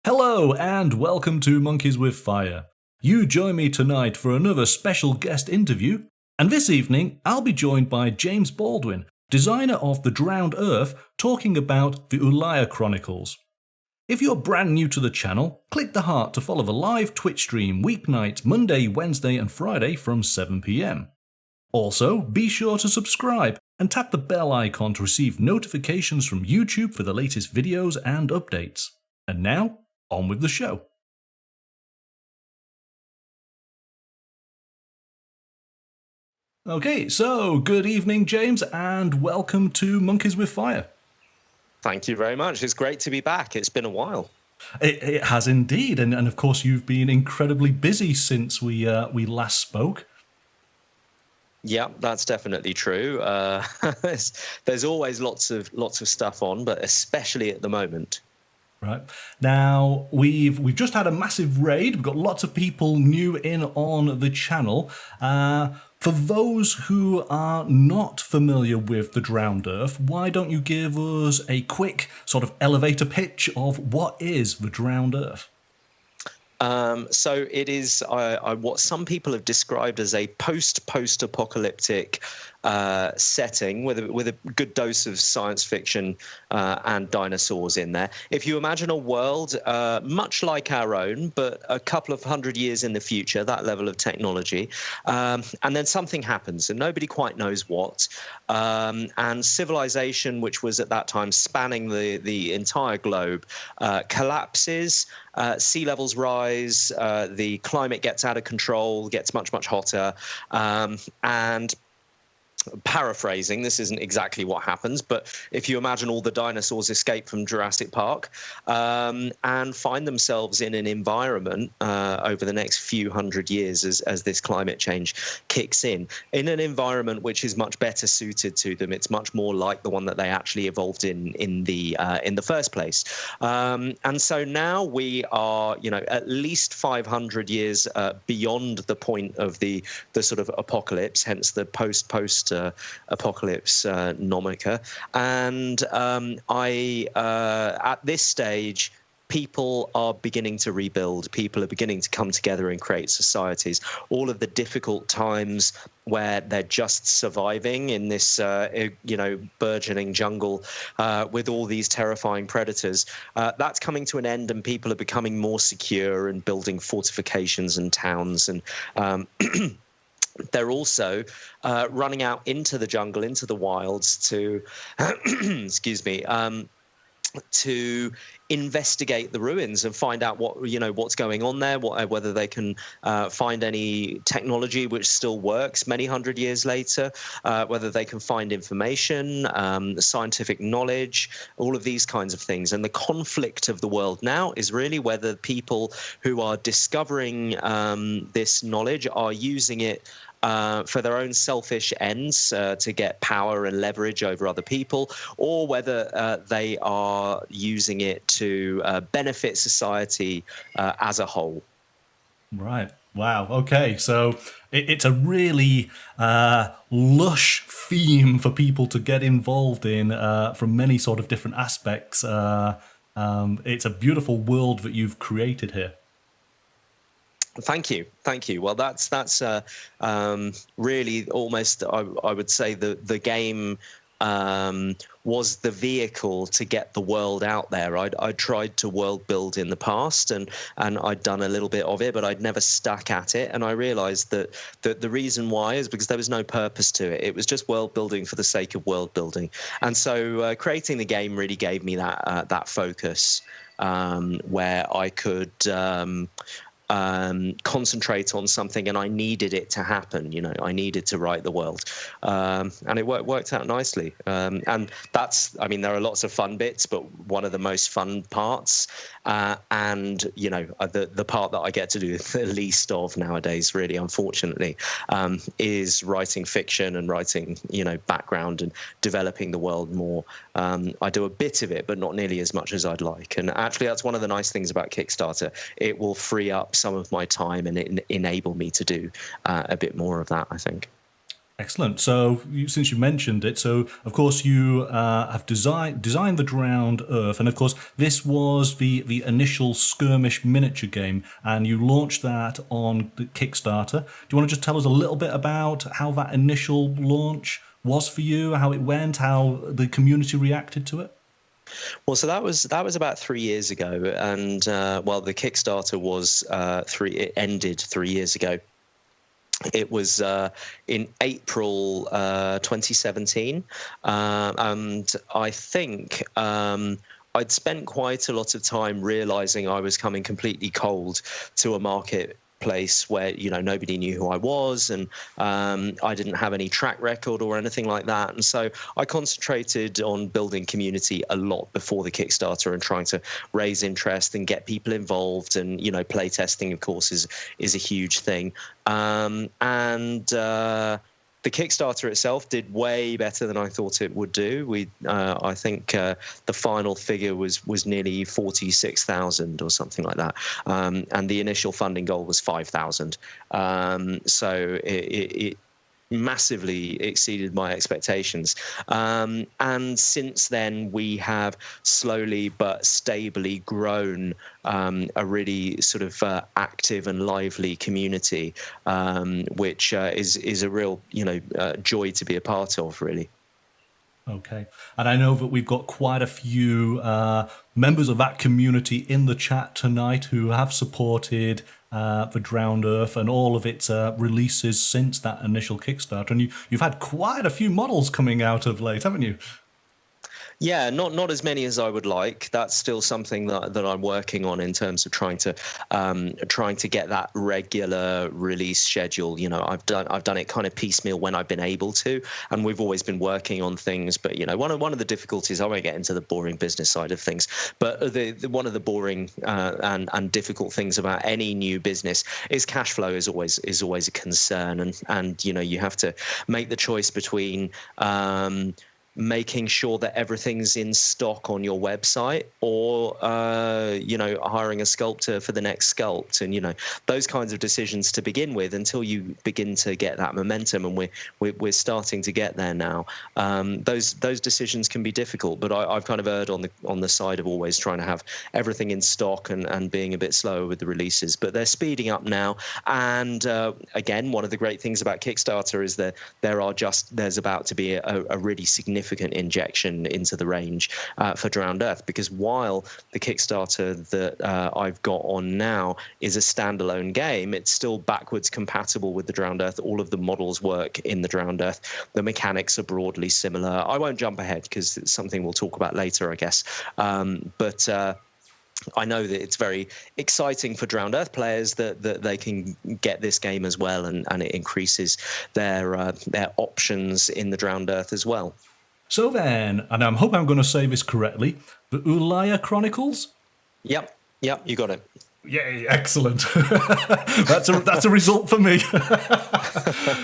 Hello and welcome to Monkeys with Fire. You join me tonight for another special guest interview, and this evening I'll be joined by James Baldwin, designer of The Drowned Earth, talking about the Ulaya Chronicles. If you're brand new to the channel, click the heart to follow the live Twitch stream weeknights Monday, Wednesday and Friday from 7 PM. Also, be sure to subscribe and tap the bell icon to receive notifications from YouTube for the latest videos and updates. And now, on with the show. Okay, so good evening, James, and welcome to Monkeys with Fire. Thank you very much. It's great to be back. It's been a while. It has indeed, and of course you've been incredibly busy since we last spoke. Yeah, that's definitely true. There's always lots of stuff on, but especially at the moment. Right. Now, we've just had a massive raid. We've got lots of people new in on the channel. For those who are not familiar with The Drowned Earth, why don't you give us a quick sort of elevator pitch of what is The Drowned Earth? So it is what some people have described as a post-apocalyptic setting with a good dose of science fiction and dinosaurs in there. If you imagine a world much like our own, but a couple of hundred years in the future, that level of technology, and then something happens and nobody quite knows what, and civilization, which was at that time spanning the entire globe, collapses. Sea levels rise, the climate gets out of control, gets much hotter, and paraphrasing, this isn't exactly what happens, but if you imagine all the dinosaurs escape from Jurassic Park and find themselves in an environment over the next few hundred years as this climate change kicks in an environment which is much better suited to them. It's much more like the one that they actually evolved in the first place. And so now we are, at least 500 years beyond the point of the sort of apocalypse, hence the post-apocalypse nomica. And at this stage, people are beginning to rebuild. People are beginning to come together and create societies. All of the difficult times where they're just surviving in this, burgeoning jungle with all these terrifying predators, that's coming to an end, and people are becoming more secure and building fortifications and towns. And they're also running out into the jungle, into the wilds to, to investigate the ruins and find out what's going on there, whether they can find any technology which still works many hundred years later, whether they can find information, scientific knowledge, all of these kinds of things. And the conflict of the world now is really whether people who are discovering this knowledge are using it for their own selfish ends, to get power and leverage over other people, or whether they are using it to benefit society as a whole. Right. Wow. Okay. So it's a really lush theme for people to get involved in from many sort of different aspects. It's a beautiful world that you've created here. Thank you. Well, that's really almost, I would say, the game was the vehicle to get the world out there. I tried to world build in the past, and I'd done a little bit of it, but I'd never stuck at it. And I realized that the reason why is because there was no purpose to it. It was just world building for the sake of world building. And so creating the game really gave me that focus, where I could concentrate on something, and I needed it to happen. I needed to write the world, and it worked out nicely. And there are lots of fun bits, but one of the most fun parts, and the part that I get to do the least of nowadays, really, unfortunately, is writing fiction and writing, background and developing the world more. I do a bit of it, but not nearly as much as I'd like. And actually, that's one of the nice things about Kickstarter. It will free up some of my time and enable me to do a bit more of that, I think. Excellent. So, since you mentioned it, so of course you have designed the Drowned Earth, and of course this was the initial skirmish miniature game, and you launched that on the Kickstarter. Do you want to just tell us a little bit about how that initial launch was for you, how it went, how the community reacted to it? Well, so that was about 3 years ago, and well, the Kickstarter was it ended 3 years ago. It was in April 2017, and I think I'd spent quite a lot of time realizing I was coming completely cold to a marketplace where nobody knew who I was, and I didn't have any track record or anything like that. And so I concentrated on building community a lot before the Kickstarter and trying to raise interest and get people involved. And play testing, of course, is a huge thing. The Kickstarter itself did way better than I thought it would do. I think the final figure was nearly 46,000 or something like that, and the initial funding goal was 5,000. So it massively exceeded my expectations. And since then, we have slowly but stably grown a really sort of active and lively community, which is a real joy to be a part of, really. Okay. And I know that we've got quite a few members of that community in the chat tonight who have supported the Drowned Earth and all of its releases since that initial Kickstarter. And you've had quite a few models coming out of late, haven't you? Yeah, not as many as I would like. That's still something that I'm working on in terms of trying to get that regular release schedule. I've done it kind of piecemeal when I've been able to, and we've always been working on things. But one of the difficulties, I won't get into the boring business side of things, but one of the boring and difficult things about any new business is cash flow is always a concern, and you have to make the choice between making sure that everything's in stock on your website, or hiring a sculptor for the next sculpt, and those kinds of decisions to begin with, until you begin to get that momentum, and we're starting to get there now. Those decisions can be difficult, but I've kind of erred on the side of always trying to have everything in stock and being a bit slower with the releases. But they're speeding up now, and again, one of the great things about Kickstarter is that there's about to be a really significant injection into the range for Drowned Earth, because while the Kickstarter that I've got on now is a standalone game, it's still backwards compatible with the Drowned Earth. All of the models work in the Drowned Earth. The mechanics are broadly similar. I won't jump ahead because it's something we'll talk about later, I guess. But I know that it's very exciting for Drowned Earth players that they can get this game as well, and it increases their options in the Drowned Earth as well. So then, and I hope I'm going to say this correctly, the Ulaya Chronicles? Yep, you got it. Yay, excellent. That's a result for me.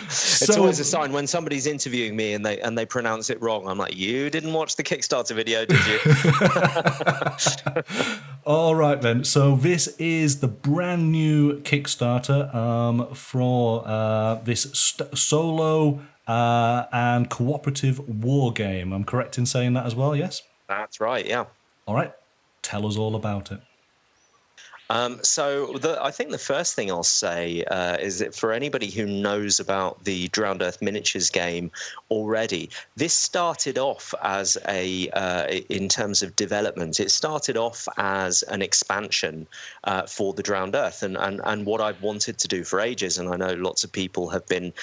It's always a sign when somebody's interviewing me and they pronounce it wrong. I'm like, you didn't watch the Kickstarter video, did you? All right, then. So this is the brand new Kickstarter for this solo and cooperative war game. I'm correct in saying that as well, yes? That's right, yeah. All right. Tell us all about it. So I think the first thing I'll say is that for anybody who knows about the Drowned Earth miniatures game already, this started off as in terms of development, it started off as an expansion for the Drowned Earth, and what I've wanted to do for ages, and I know lots of people have been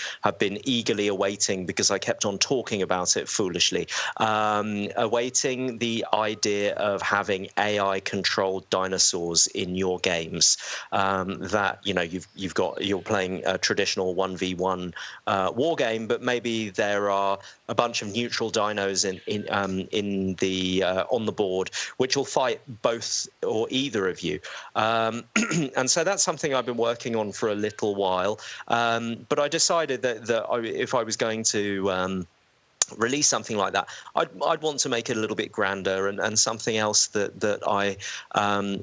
eagerly awaiting, because I kept on talking about it foolishly, awaiting the idea of having AI-controlled dinosaurs in your games, that you're playing a traditional 1v1 war game, but maybe there are a bunch of neutral dinos in the on the board which will fight both or either of you, and so that's something I've been working on for a little while, but I decided that if I was going to release something like that, I'd want to make it a little bit grander, and something else that I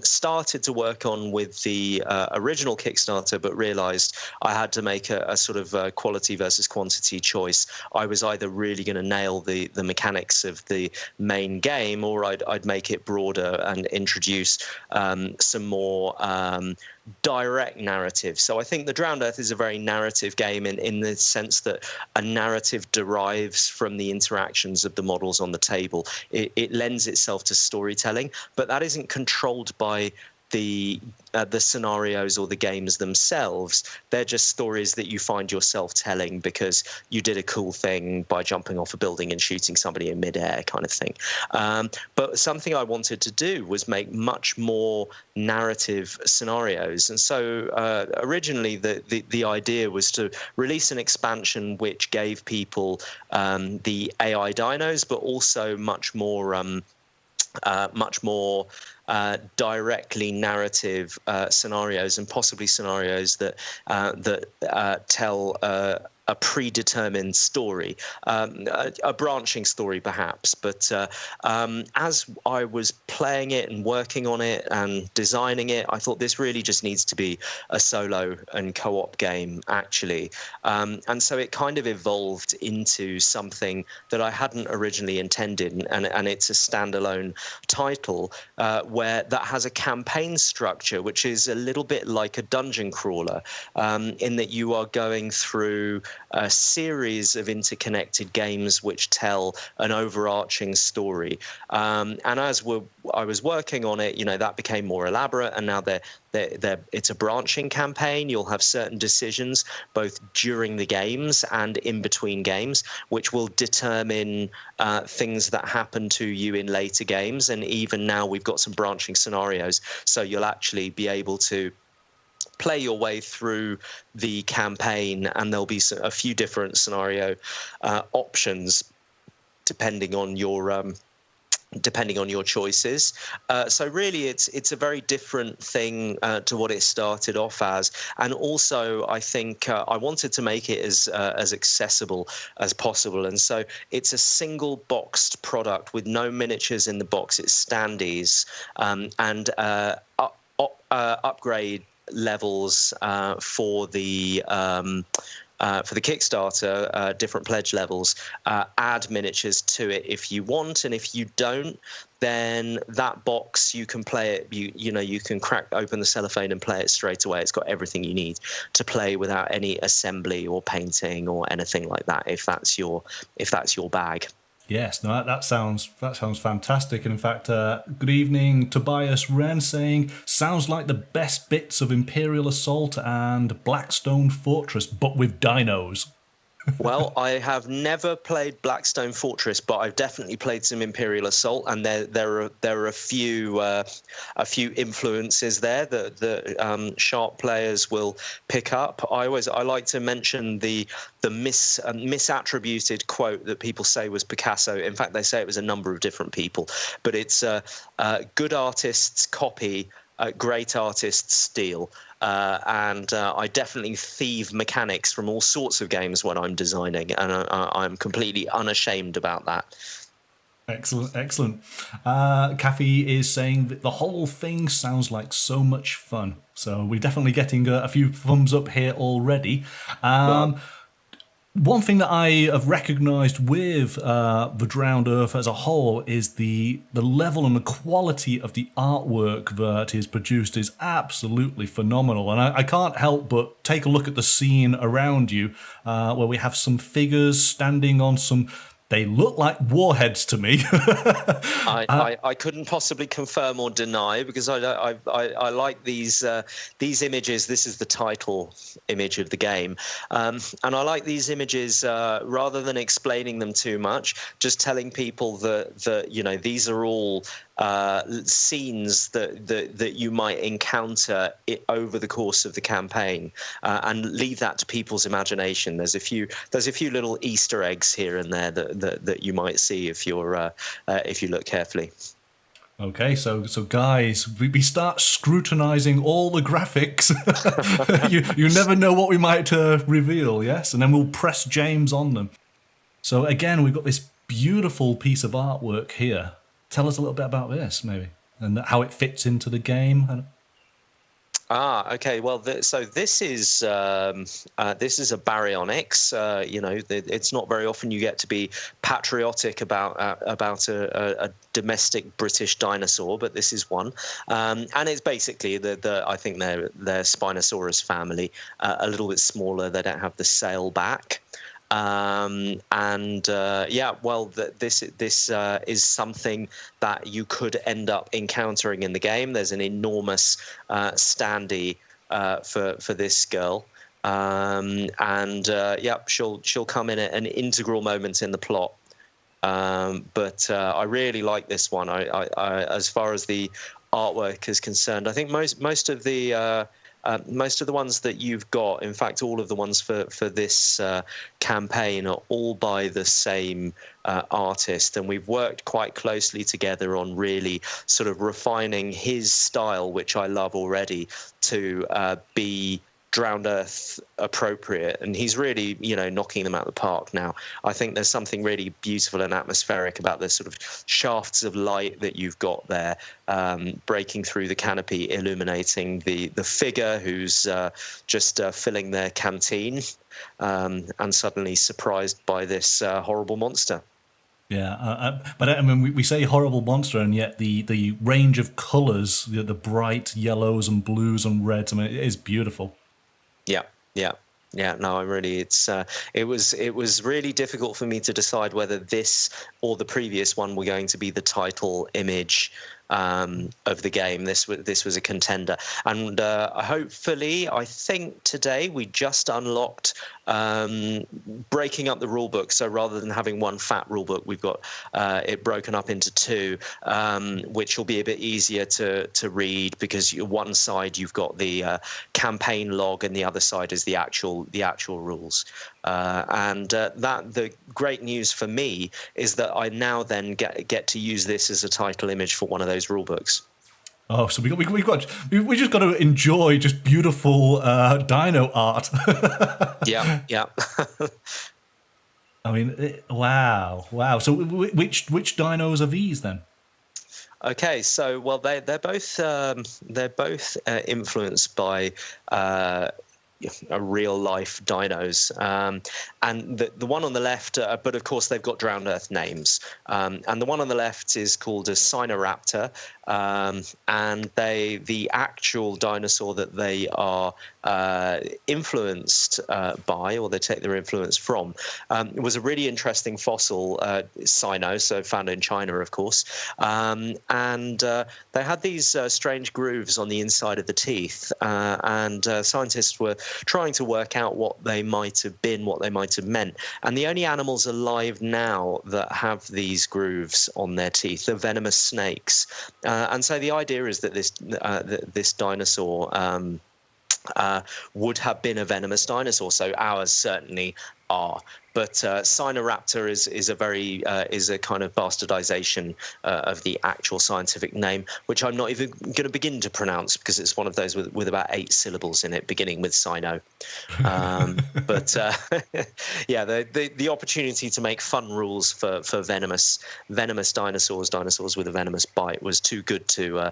started to work on with the original Kickstarter, but realized I had to make a sort of quality versus quantity choice. I was either really going to nail the mechanics of the main game, or I'd make it broader and introduce some more direct narrative. So I think the Drowned Earth is a very narrative game in the sense that a narrative derives from the interactions of the models on the table. It lends itself to storytelling, but that isn't controlled by the scenarios or the games themselves. They're just stories that you find yourself telling because you did a cool thing by jumping off a building and shooting somebody in midair, kind of thing. But something I wanted to do was make much more narrative scenarios, and so originally the idea was to release an expansion which gave people the AI dinos, but also much more directly narrative scenarios, and possibly scenarios that tell a predetermined story, a branching story perhaps. But as I was playing it and working on it and designing it, I thought this really just needs to be a solo and co-op game, actually. And so it kind of evolved into something that I hadn't originally intended, and it's a standalone title where that has a campaign structure which is a little bit like a dungeon crawler, in that you are going through a series of interconnected games which tell an overarching story. And as I was working on it, that became more elaborate, and now it's a branching campaign. You'll have certain decisions both during the games and in between games, which will determine things that happen to you in later games. And even now we've got some branching scenarios, so you'll actually be able to play your way through the campaign, and there'll be a few different scenario options depending on your choices. So really it's a very different thing to what it started off as. And also I think I wanted to make it as accessible as possible. And so it's a single boxed product with no miniatures in the box. It's standees and upgrade levels for the Kickstarter, different pledge levels. Add miniatures to it if you want, and if you don't, then that box you can play it. You can crack open the cellophane and play it straight away. It's got everything you need to play without any assembly or painting or anything like that, if that's your bag. Yes, no, that sounds fantastic. And in fact, good evening, Tobias Wren saying, sounds like the best bits of Imperial Assault and Blackstone Fortress, but with dinos. Well, I have never played Blackstone Fortress, but I've definitely played some Imperial Assault, and there are a few influences there that sharp players will pick up. I like to mention the misattributed quote that people say was Picasso. In fact, they say it was a number of different people, but it's good artists copy, great artists steal. And I definitely thieve mechanics from all sorts of games when I'm designing, and I'm completely unashamed about that. Excellent. Kathy is saying that the whole thing sounds like so much fun. So we're definitely getting a few thumbs up here already. One thing that I have recognised with the Drowned Earth as a whole is the level and the quality of the artwork that is produced is absolutely phenomenal. And I can't help but take a look at the scene around you, where we have some figures standing on some... They look like warheads to me. I couldn't possibly confirm or deny, because I like these images. This is the title image of the game, and I like these images rather than explaining them too much. Just telling people that these are all scenes that you might encounter over the course of the campaign, and leave that to people's imagination. There's a few little Easter eggs here and there that you might see if you look carefully. Okay, so guys, we start scrutinizing all the graphics. you never know what we might reveal, yes, and then we'll press James on them. So again, we've got this beautiful piece of artwork here. Tell us a little bit about this, maybe, and how it fits into the game. Okay. Well, so this is a baryonyx. It's not very often you get to be patriotic about a domestic British dinosaur, but this is one, and it's basically I think they're Spinosaurus family, a little bit smaller. They don't have the sail back. This is something that you could end up encountering in the game. There's an enormous standee for this girl, she'll come in at an integral moment in the plot. But I really like this one. I as far as the artwork is concerned, I think most of the ones that you've got, in fact, all of the ones for this campaign are all by the same artist, and we've worked quite closely together on really sort of refining his style, which I love already, to be Drowned Earth appropriate, and he's really knocking them out of the park now. I think there's something really beautiful and atmospheric about the sort of shafts of light that you've got there, breaking through the canopy, illuminating the figure who's just filling their canteen, and suddenly surprised by this horrible monster. Yeah, but I mean, we say horrible monster, and yet the range of colours, the bright yellows and blues and reds, I mean, it is beautiful. Yeah. No, it was really difficult for me to decide whether this or the previous one were going to be the title image of the game. This was a contender, and hopefully, I think today we just unlocked breaking up the rule book. So rather than having one fat rule book, we've got it broken up into two, which will be a bit easier to read, because one side you've got the campaign log and the other side is the actual rules. The great news for me is that I now then get to use this as a title image for one of those rule books. Oh, so we just got to enjoy just beautiful dino art. Yeah. I mean, wow. So which dinos are these then? Okay, so well, they're both influenced by real life dinos, and the one on the left, but of course they've got Drowned Earth names, and the one on the left is called a Sinoraptor, and the actual dinosaur that they are influenced by, or they take their influence from, was a really interesting fossil, Sino, so found in China, of course, and they had these strange grooves on the inside of the teeth, and scientists were trying to work out what they might have been, what they might have meant. And the only animals alive now that have these grooves on their teeth are venomous snakes. And so the idea is that this dinosaur would have been a venomous dinosaur. So ours certainly are. But Sinoraptor is a kind of bastardization of the actual scientific name, which I'm not even going to begin to pronounce, because it's one of those with about 8 syllables in it, beginning with Sino. But the opportunity to make fun rules for venomous dinosaurs with a venomous bite, was too good to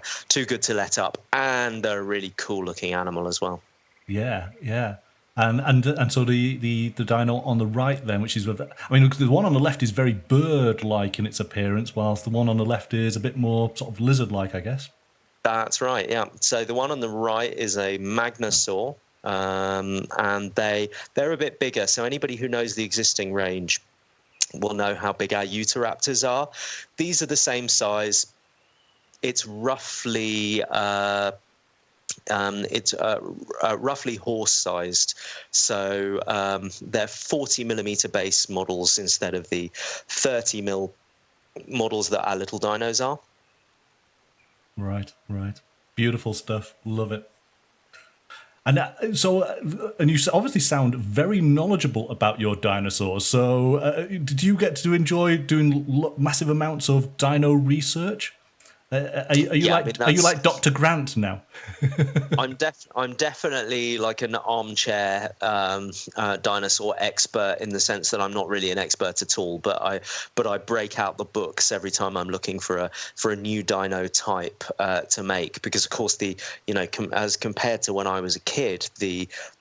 let up, and they're a really cool looking animal as well. Yeah. And so the dino on the right then, which is, the one on the left is very bird-like in its appearance, whilst the one on the left is a bit more sort of lizard-like, I guess. That's right, yeah. So the one on the right is a Magnosaur, and they're a bit bigger. So anybody who knows the existing range will know how big our Utahraptors are. These are the same size. It's roughly roughly horse-sized, so they're 40mm base models instead of the 30mm models that our little dinos are. Right. Beautiful stuff. Love it. And and you obviously sound very knowledgeable about your dinosaurs. So, do you get to enjoy doing massive amounts of dino research? Are you like Dr. Grant now? I'm definitely like an armchair dinosaur expert, in the sense that I'm not really an expert at all, but I break out the books every time I'm looking for a new dino type to make, because of course as compared to when I was a kid,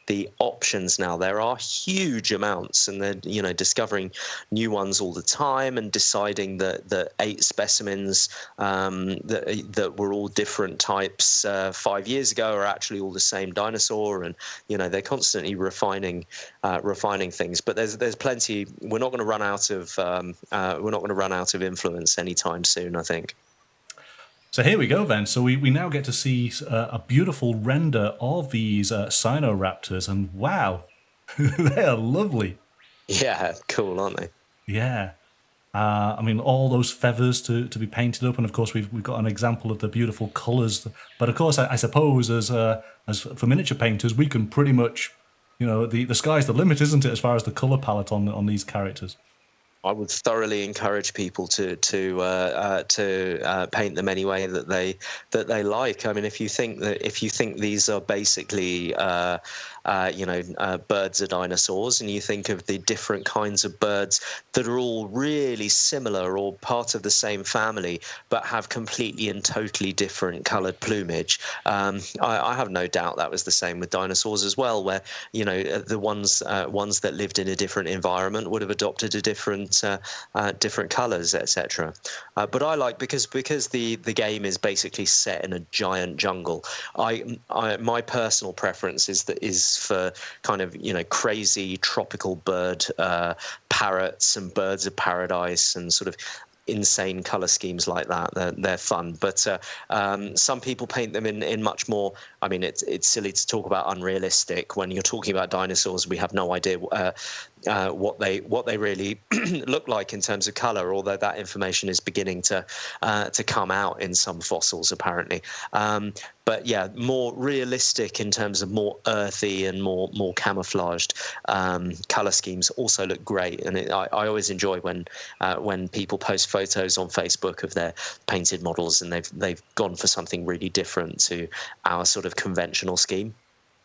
the options now, there are huge amounts, and they're discovering new ones all the time, and deciding that 8 specimens that were all different types 5 years ago are actually all the same dinosaur, and they're constantly refining things. But there's plenty. We're not going to run out of influence anytime soon, I think. So here we go then. So we now get to see a beautiful render of these Sinoraptors, and wow, they are lovely. Yeah, cool, aren't they? Yeah. I mean, all those feathers to be painted up, and of course we've got an example of the beautiful colours. But of course, I suppose as for miniature painters, we can pretty much, the sky's the limit, isn't it, as far as the colour palette on these characters? I would thoroughly encourage people to paint them any way that they like. I mean, if you think these are basically birds are dinosaurs, and you think of the different kinds of birds that are all really similar or part of the same family, but have completely and totally different coloured plumage, I have no doubt that was the same with dinosaurs as well, where the ones that lived in a different environment would have adopted a different colours, etc. But I like, because the game is basically set in a giant jungle. My personal preference is for kind of crazy tropical bird parrots and birds of paradise and sort of insane color schemes like that. They're fun, but some people paint them in much more. I mean, it's silly to talk about unrealistic when you're talking about dinosaurs. We have no idea what they really look like in terms of color, although that information is beginning to come out in some fossils apparently. But yeah, more realistic in terms of more earthy and more camouflaged color schemes also look great. And I always enjoy when people post photos on Facebook of their painted models, and they've gone for something really different to our sort of conventional scheme.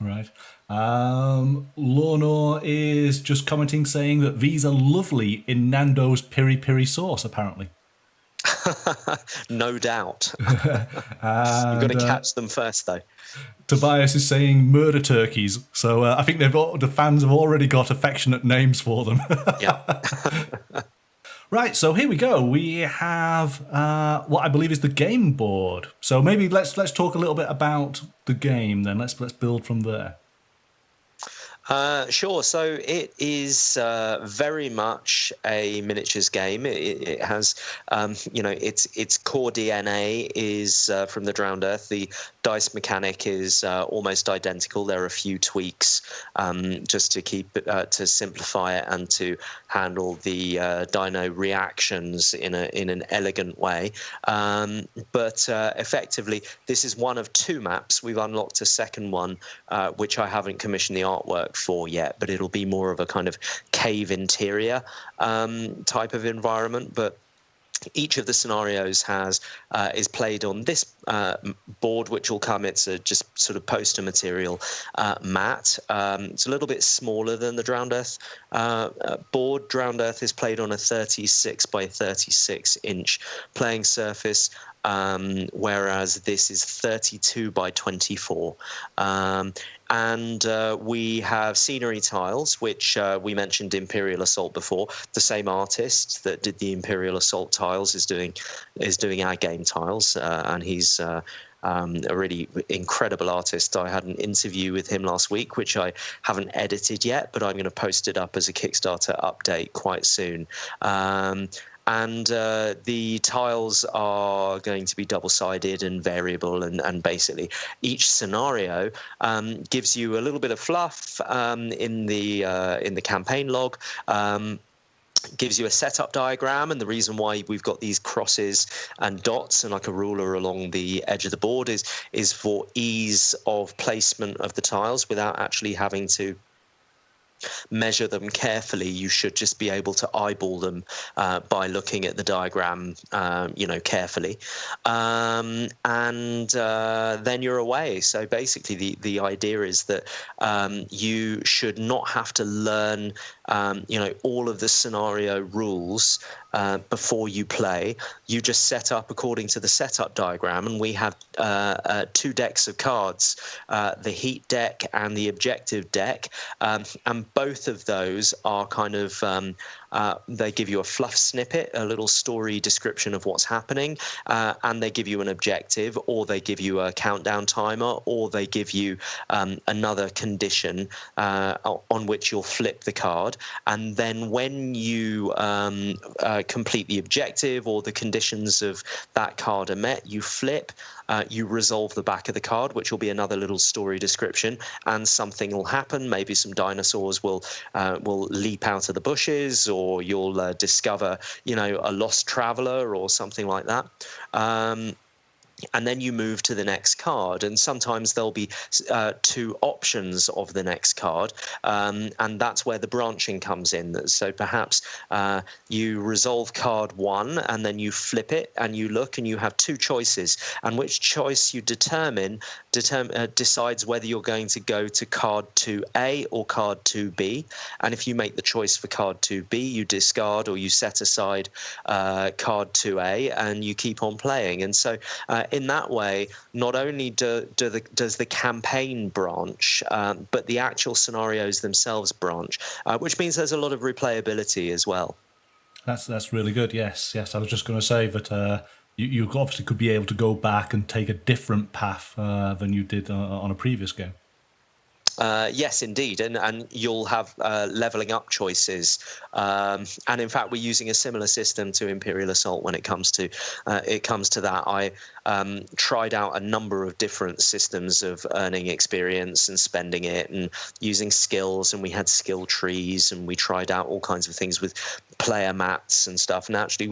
Right. Lornor is just commenting, saying that these are lovely in Nando's piri piri sauce, apparently. No doubt. You've got to catch them first, though. Tobias is saying murder turkeys, so I think the fans have already got affectionate names for them. Yeah. Right, so here we go. We have what I believe is the game board. So maybe let's talk a little bit about the game then. Let's build from there. Sure. So it is very much a miniatures game. It has, its core DNA is from the Drowned Earth. The dice mechanic is almost identical. There are a few tweaks just to keep it, to simplify it and to handle the dino reactions in an elegant way. But effectively, this is one of 2 maps. We've unlocked a second one, which I haven't commissioned the artwork for yet, but it'll be more of a kind of cave interior type of environment. But each of the scenarios is played on this board, which will come. It's a just sort of poster material mat. It's a little bit smaller than the Drowned Earth board. Drowned Earth is played on a 36 by 36 inch playing surface, whereas this is 32 by 24. And we have scenery tiles, which we mentioned Imperial Assault before. The same artist that did the Imperial Assault tiles is doing our game tiles, and he's a really incredible artist. I had an interview with him last week, which I haven't edited yet, but I'm going to post it up as a Kickstarter update quite soon. And the tiles are going to be double-sided and variable, and basically each scenario gives you a little bit of fluff in the campaign log. Gives you a setup diagram, and the reason why we've got these crosses and dots and like a ruler along the edge of the board is for ease of placement of the tiles without actually having to measure them carefully. You should just be able to eyeball them by looking at the diagram, carefully, and then you're away. So basically, the idea is that you should not have to learn, all of the scenario rules before you play. You just set up according to the setup diagram, and we have 2 decks of cards, the heat deck and the objective deck, and both of those are kind of they give you a fluff snippet, a little story description of what's happening, and they give you an objective, or they give you a countdown timer, or they give you another condition on which you'll flip the card. And then when you complete the objective or the conditions of that card are met, you flip, you resolve the back of the card, which will be another little story description, and something will happen. Maybe some dinosaurs will leap out of the bushes, or you'll discover, a lost traveler or something like that. And then you move to the next card, and sometimes there'll be 2 options of the next card, and that's where the branching comes in. So perhaps you resolve card 1, and then you flip it, and you look, and you have 2 choices, and which choice you determine decides whether you're going to go to card 2A or card 2B. And if you make the choice for card 2B, you discard or you set aside card 2A, and you keep on playing. And so in that way, not only does the campaign branch, but the actual scenarios themselves branch, which means there's a lot of replayability as well. That's really good. Yes. I was just going to say that you obviously could be able to go back and take a different path than you did on a previous game. Yes, indeed, and you'll have leveling up choices, and in fact, we're using a similar system to Imperial Assault when it comes to that. I tried out a number of different systems of earning experience and spending it, and using skills, and we had skill trees, and we tried out all kinds of things with player mats and stuff. And actually,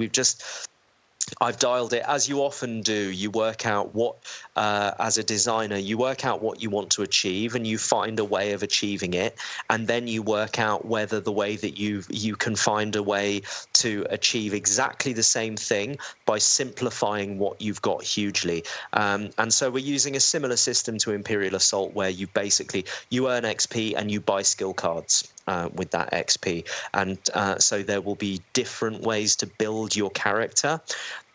I've dialed it, as you often do. You work out what, as a designer, you work out what you want to achieve, and you find a way of achieving it, and then you work out whether the way that you can find a way to achieve exactly the same thing by simplifying what you've got hugely. And so we're using a similar system to Imperial Assault, where you earn XP and you buy skill cards with that XP, and so there will be different ways to build your character.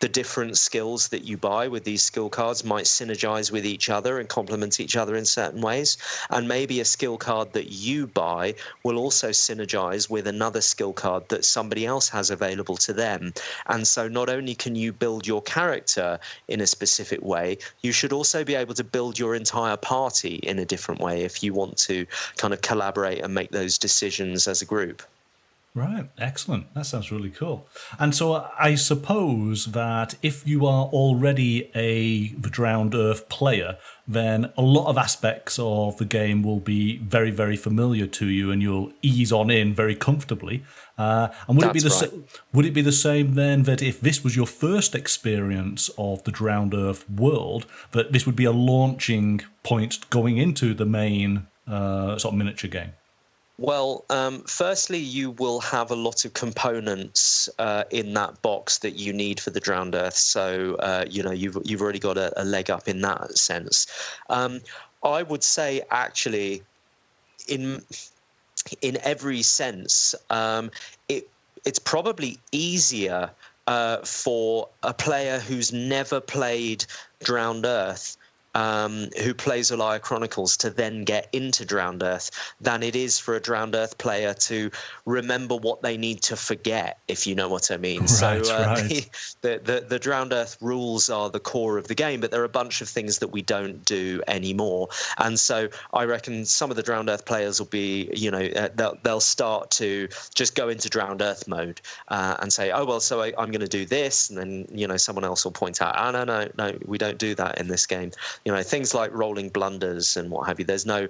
The different skills that you buy with these skill cards might synergize with each other and complement each other in certain ways. And maybe a skill card that you buy will also synergize with another skill card that somebody else has available to them. And so not only can you build your character in a specific way, you should also be able to build your entire party in a different way if you want to kind of collaborate and make those decisions as a group. Right, excellent. That sounds really cool. And so I suppose that if you are already the Drowned Earth player, then a lot of aspects of the game will be very, very familiar to you, and you'll ease on in very comfortably. And would it be the same then that if this was your first experience of the Drowned Earth world, that this would be a launching point going into the main sort of miniature game? Well, firstly, you will have a lot of components in that box that you need for the Drowned Earth. So, you've already got a leg up in that sense. I would say, actually, in every sense, it's probably easier for a player who's never played Drowned Earth, who plays Ulaya Chronicles, to then get into Drowned Earth than it is for a Drowned Earth player to remember what they need to forget, if you know what I mean. Right. The Drowned Earth rules are the core of the game, but there are a bunch of things that we don't do anymore. And so I reckon some of the Drowned Earth players will be, they'll start to just go into Drowned Earth mode and say, oh, well, so I'm going to do this. And then, someone else will point out, oh, no, we don't do that in this game. things like rolling blunders and what have you. There's no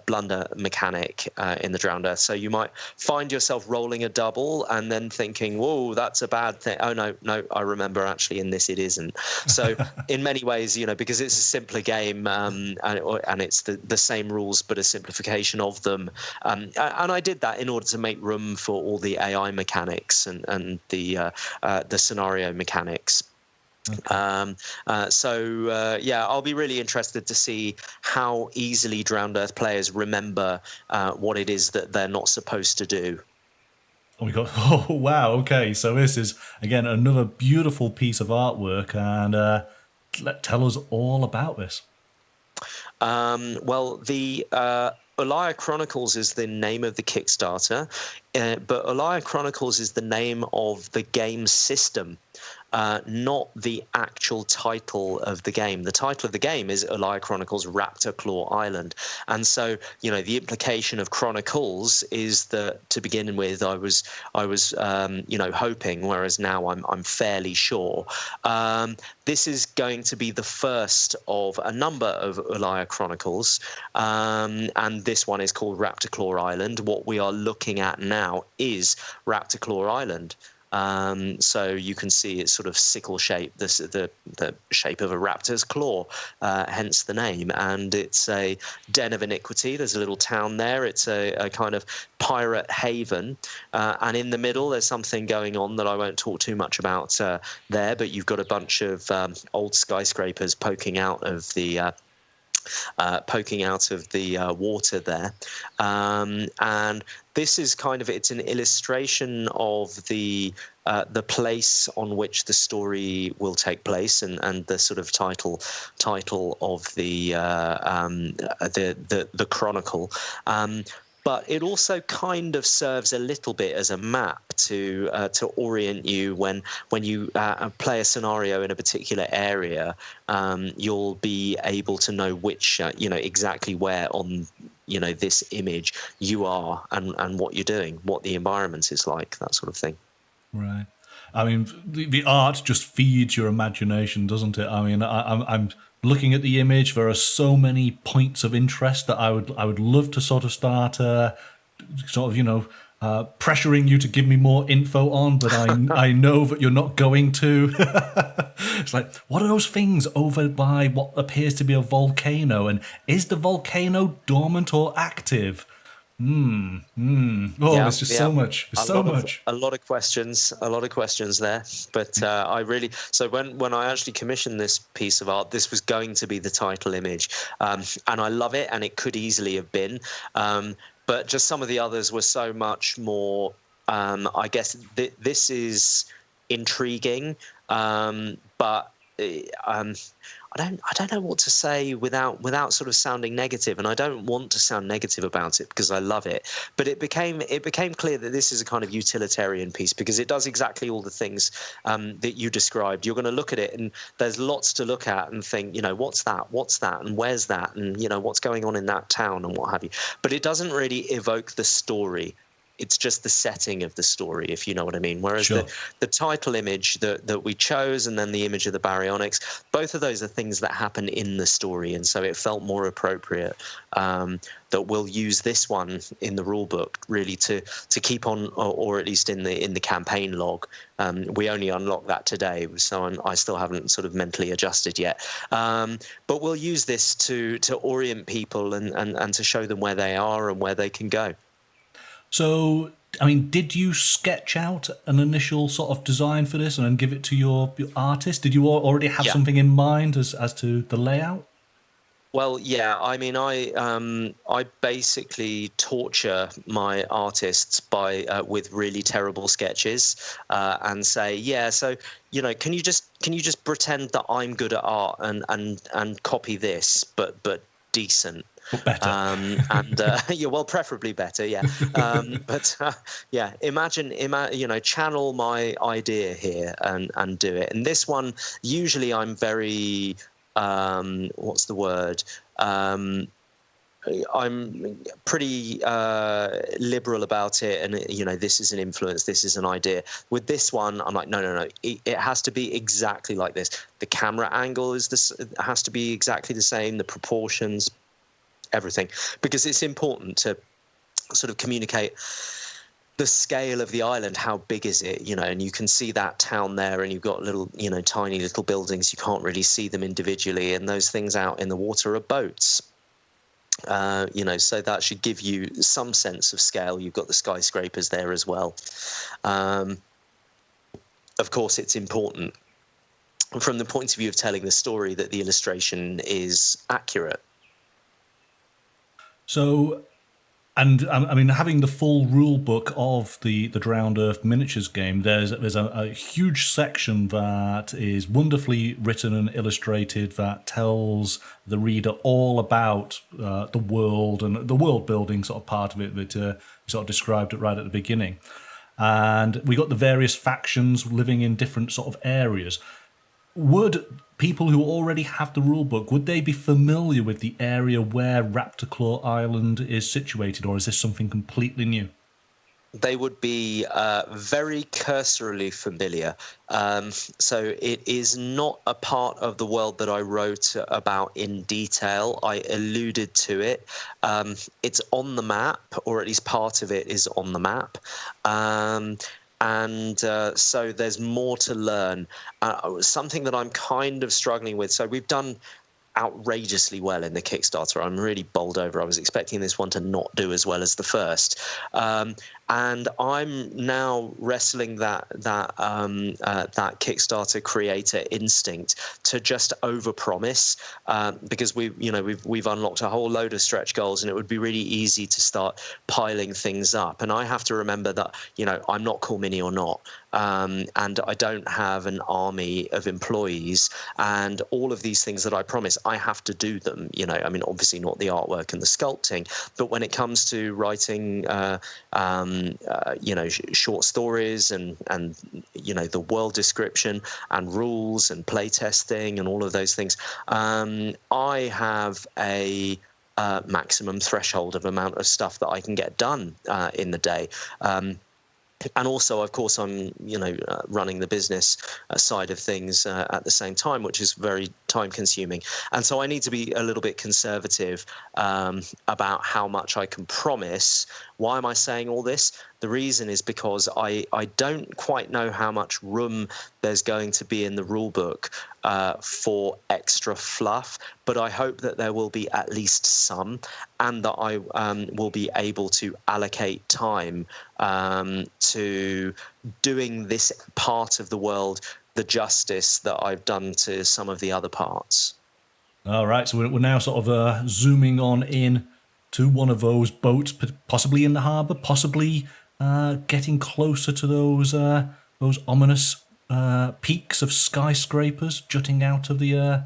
blunder mechanic in the Drowned Earth, so you might find yourself rolling a double and then thinking, whoa, that's a bad thing. Oh no, I remember actually in this it isn't. So in many ways, because it's a simpler game, and it's the same rules but a simplification of them, and I did that in order to make room for all the AI mechanics and the scenario mechanics. Okay. I'll be really interested to see how easily Drowned Earth players remember what it is that they're not supposed to do. Oh wow, okay, so this is again another beautiful piece of artwork, and tell us all about this. The Ulaya Chronicles is the name of the Kickstarter, but Ulaya Chronicles is the name of the game system, not the actual title of the game. The title of the game is Ulaya Chronicles Raptor Claw Island. And so, the implication of Chronicles is that to begin with, I was hoping, whereas now I'm fairly sure. This is going to be the first of a number of Ulaya Chronicles, and this one is called Raptor Claw Island. What we are looking at now is Raptor Claw Island. So you can see it's sort of sickle shape, the shape of a raptor's claw, hence the name. And it's a den of iniquity. There's a little town there. It's a kind of pirate haven. And in the middle, there's something going on that I won't talk too much about there. But you've got a bunch of old skyscrapers poking out of the water there, and this is it's an illustration of the place on which the story will take place, and the sort of title of the chronicle. But it also kind of serves a little bit as a map to orient you when you play a scenario in a particular area. You'll be able to know which exactly where on this image you are and what you're doing, what the environment is like, that sort of thing. Right. I mean, the art just feeds your imagination, doesn't it? I mean, I'm looking at the image. There are so many points of interest that I would love to sort of start, pressuring you to give me more info on, but I know that you're not going to. It's like, what are those things over by what appears to be a volcano, and is the volcano dormant or active? There's just so much. There's so much. A lot of questions there. But so when I actually commissioned this piece of art, this was going to be the title image, and I love it, and it could easily have been, but just some of the others were so much more. I guess this is intriguing, but I don't know what to say without sort of sounding negative, and I don't want to sound negative about it because I love it. But it became clear that this is a kind of utilitarian piece because it does exactly all the things that you described. You're going to look at it, and there's lots to look at and think, what's that, and where's that, and what's going on in that town and what have you. But it doesn't really evoke the story. It's just the setting of the story, if you know what I mean. Whereas sure. the title image that we chose, and then the image of the baryonyx, both of those are things that happen in the story, and so it felt more appropriate that we'll use this one in the rule book really to keep on, or at least in the campaign log. We only unlocked that today, so I still haven't sort of mentally adjusted yet. But we'll use this to orient people and to show them where they are and where they can go. So, I mean, did you sketch out an initial sort of design for this and then give it to your artist? Did you already have something in mind as to the layout? Well, yeah. I mean, I basically torture my artists with really terrible sketches and say, so can you just pretend that I'm good at art and copy this, but decent. Better. Preferably better, yeah. Imagine, channel my idea here and do it. And this one, usually I'm very, what's the word? I'm pretty liberal about it, and this is an influence, this is an idea. With this one, I'm like, no. It has to be exactly like this. The camera angle has to be exactly the same. The proportions, everything, because it's important to sort of communicate the scale of the island. How big is it? And you can see that town there, and you've got little, tiny little buildings. You can't really see them individually, and those things out in the water are boats. So that should give you some sense of scale. You've got the skyscrapers there as well. Of course, it's important from the point of view of telling the story that the illustration is accurate. So, and I mean, having the full rule book of the Drowned Earth miniatures game, there's a huge section that is wonderfully written and illustrated that tells the reader all about the world and the world building sort of part of it that sort of described it right at the beginning. And we got the various factions living in different sort of areas. Would people who already have the rulebook, would they be familiar with the area where Raptor Claw Island is situated, or is this something completely new? They would be very cursorily familiar. So it is not a part of the world that I wrote about in detail. I alluded to it. It's on the map, or at least part of it is on the map. So there's more to learn. Something that I'm kind of struggling with. So we've done outrageously well in the Kickstarter. I'm really bowled over. I was expecting this one to not do as well as the first. And I'm now wrestling that Kickstarter creator instinct to just overpromise, because we've unlocked a whole load of stretch goals, and it would be really easy to start piling things up. And I have to remember that I'm not Cool Mini or not, and I don't have an army of employees, and all of these things that I promise, I have to do them. I mean, obviously not the artwork and the sculpting, but when it comes to writing short stories and the world description and rules and playtesting and all of those things, I have a maximum threshold of amount of stuff that I can get done in the day. And also, of course, I'm running the business side of things at the same time, which is very time consuming. And so I need to be a little bit conservative about how much I can promise. Why am I saying all this? The reason is because I don't quite know how much room there's going to be in the rule book for extra fluff, but I hope that there will be at least some, and that I will be able to allocate time to doing this part of the world the justice that I've done to some of the other parts. All right, so we're now sort of zooming on in to one of those boats, possibly in the harbour, possibly getting closer to those ominous peaks of skyscrapers jutting out of the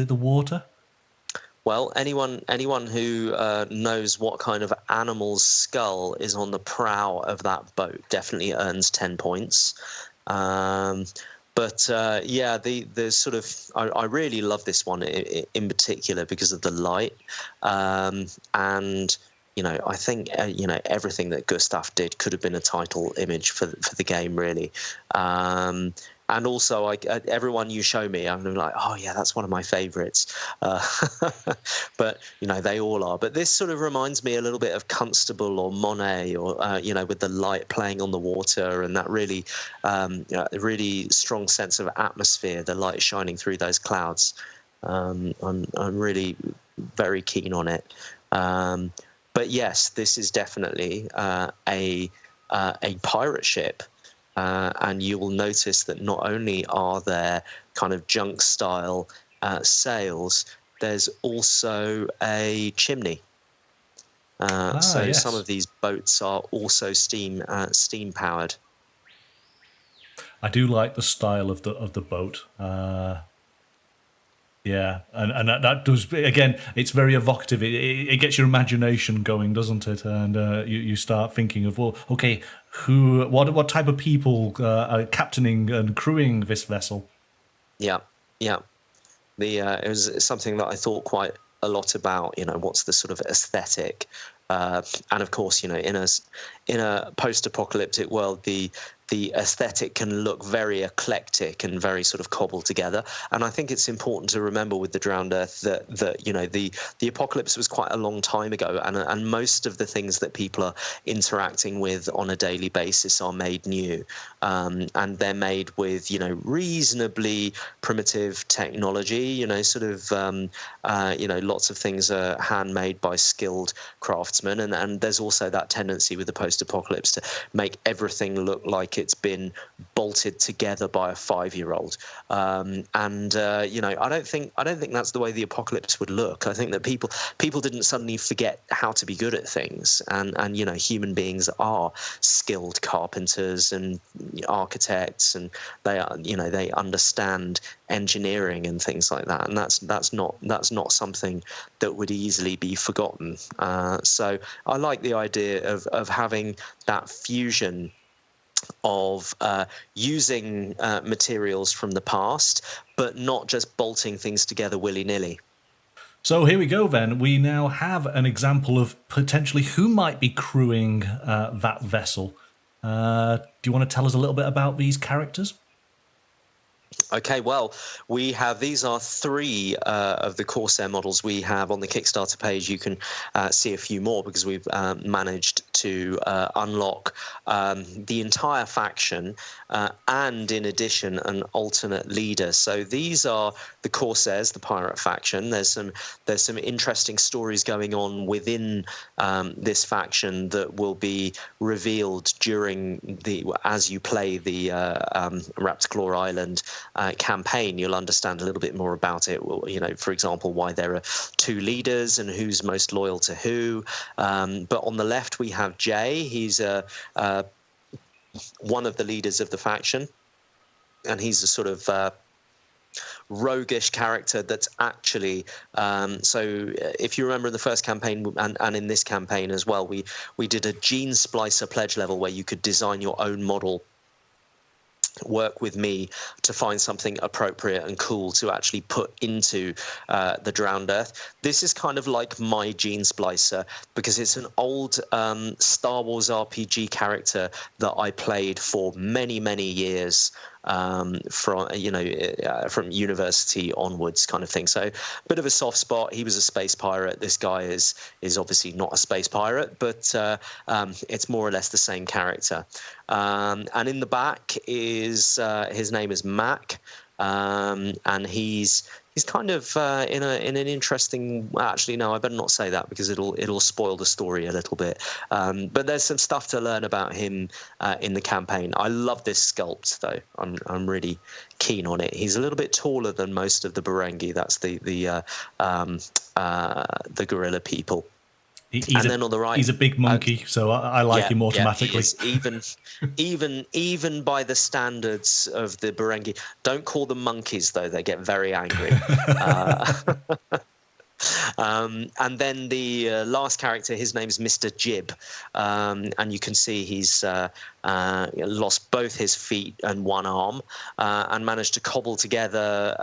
water. Well, anyone who knows what kind of animal's skull is on the prow of that boat definitely earns 10 points. But the sort of I really love this one in particular because of the light, and I think everything that Gustav did could have been a title image for the game, really. And also, everyone you show me, I'm like, oh yeah, that's one of my favorites. But they all are. But this sort of reminds me a little bit of Constable or Monet, or with the light playing on the water and that really, really strong sense of atmosphere. The light shining through those clouds. I'm really very keen on it. But yes, this is definitely a pirate ship. And you will notice that not only are there kind of junk style sails, there's also a chimney. Yes. Some of these boats are also steam powered. I do like the style of the boat. Yeah, and that does, again, it's very evocative. It gets your imagination going, doesn't it? And you start thinking of, well, okay, what type of people are captaining and crewing this vessel? Yeah. It was something that I thought quite a lot about, what's the sort of aesthetic, and of course, in a post-apocalyptic world, the aesthetic can look very eclectic and very sort of cobbled together. And I think it's important to remember with the Drowned Earth that the apocalypse was quite a long time ago, and most of the things that people are interacting with on a daily basis are made new, and they're made with reasonably primitive technology. Lots of things are handmade by skilled craftsmen, and there's also that tendency with the post-apocalypse to make everything look like it's been bolted together by a 5-year-old. I don't think that's the way the apocalypse would look. I think that people didn't suddenly forget how to be good at things, and human beings are skilled carpenters and architects, and they understand engineering and things like that, and that's not something that would easily be forgotten. So I like the idea of having that fusion of using materials from the past, but not just bolting things together willy-nilly. So here we go then. We now have an example of potentially who might be crewing that vessel. Do you want to tell us a little bit about these characters? Okay, well, these are 3 of the Corsair models we have on the Kickstarter page. You can see a few more because we've managed to unlock the entire faction, and in addition, an alternate leader. So these are the Corsairs, the pirate faction. There's some interesting stories going on within this faction that will be revealed as you play the Raptor Claw Island campaign. You'll understand a little bit more about it. For example, why there are 2 leaders and who's most loyal to who. But on the left we have Jay. He's one of the leaders of the faction, and he's a sort of roguish character that's actually so if you remember in the first campaign and in this campaign as well, we did a gene splicer pledge level where you could design your own model, work with me to find something appropriate and cool to actually put into the Drowned Earth. This is kind of like my gene splicer because it's an old Star Wars RPG character that I played for many years, from university onwards, kind of thing. So a bit of a soft spot. He was a space pirate. This guy is obviously not a space pirate, but it's more or less the same character. And in the back is his name is Mac, and he's kind of in an interesting. Actually, no, I better not say that because it'll spoil the story a little bit. But there's some stuff to learn about him in the campaign. I love this sculpt though. I'm really keen on it. He's a little bit taller than most of the Barengi. That's the gorilla people. Then on the right, he's a big monkey, so I like him automatically. Even by the standards of the Barengi, don't call them monkeys though; they get very angry. And then the last character, his name's Mr. Jib, and you can see he's lost both his feet and one arm, and managed to cobble together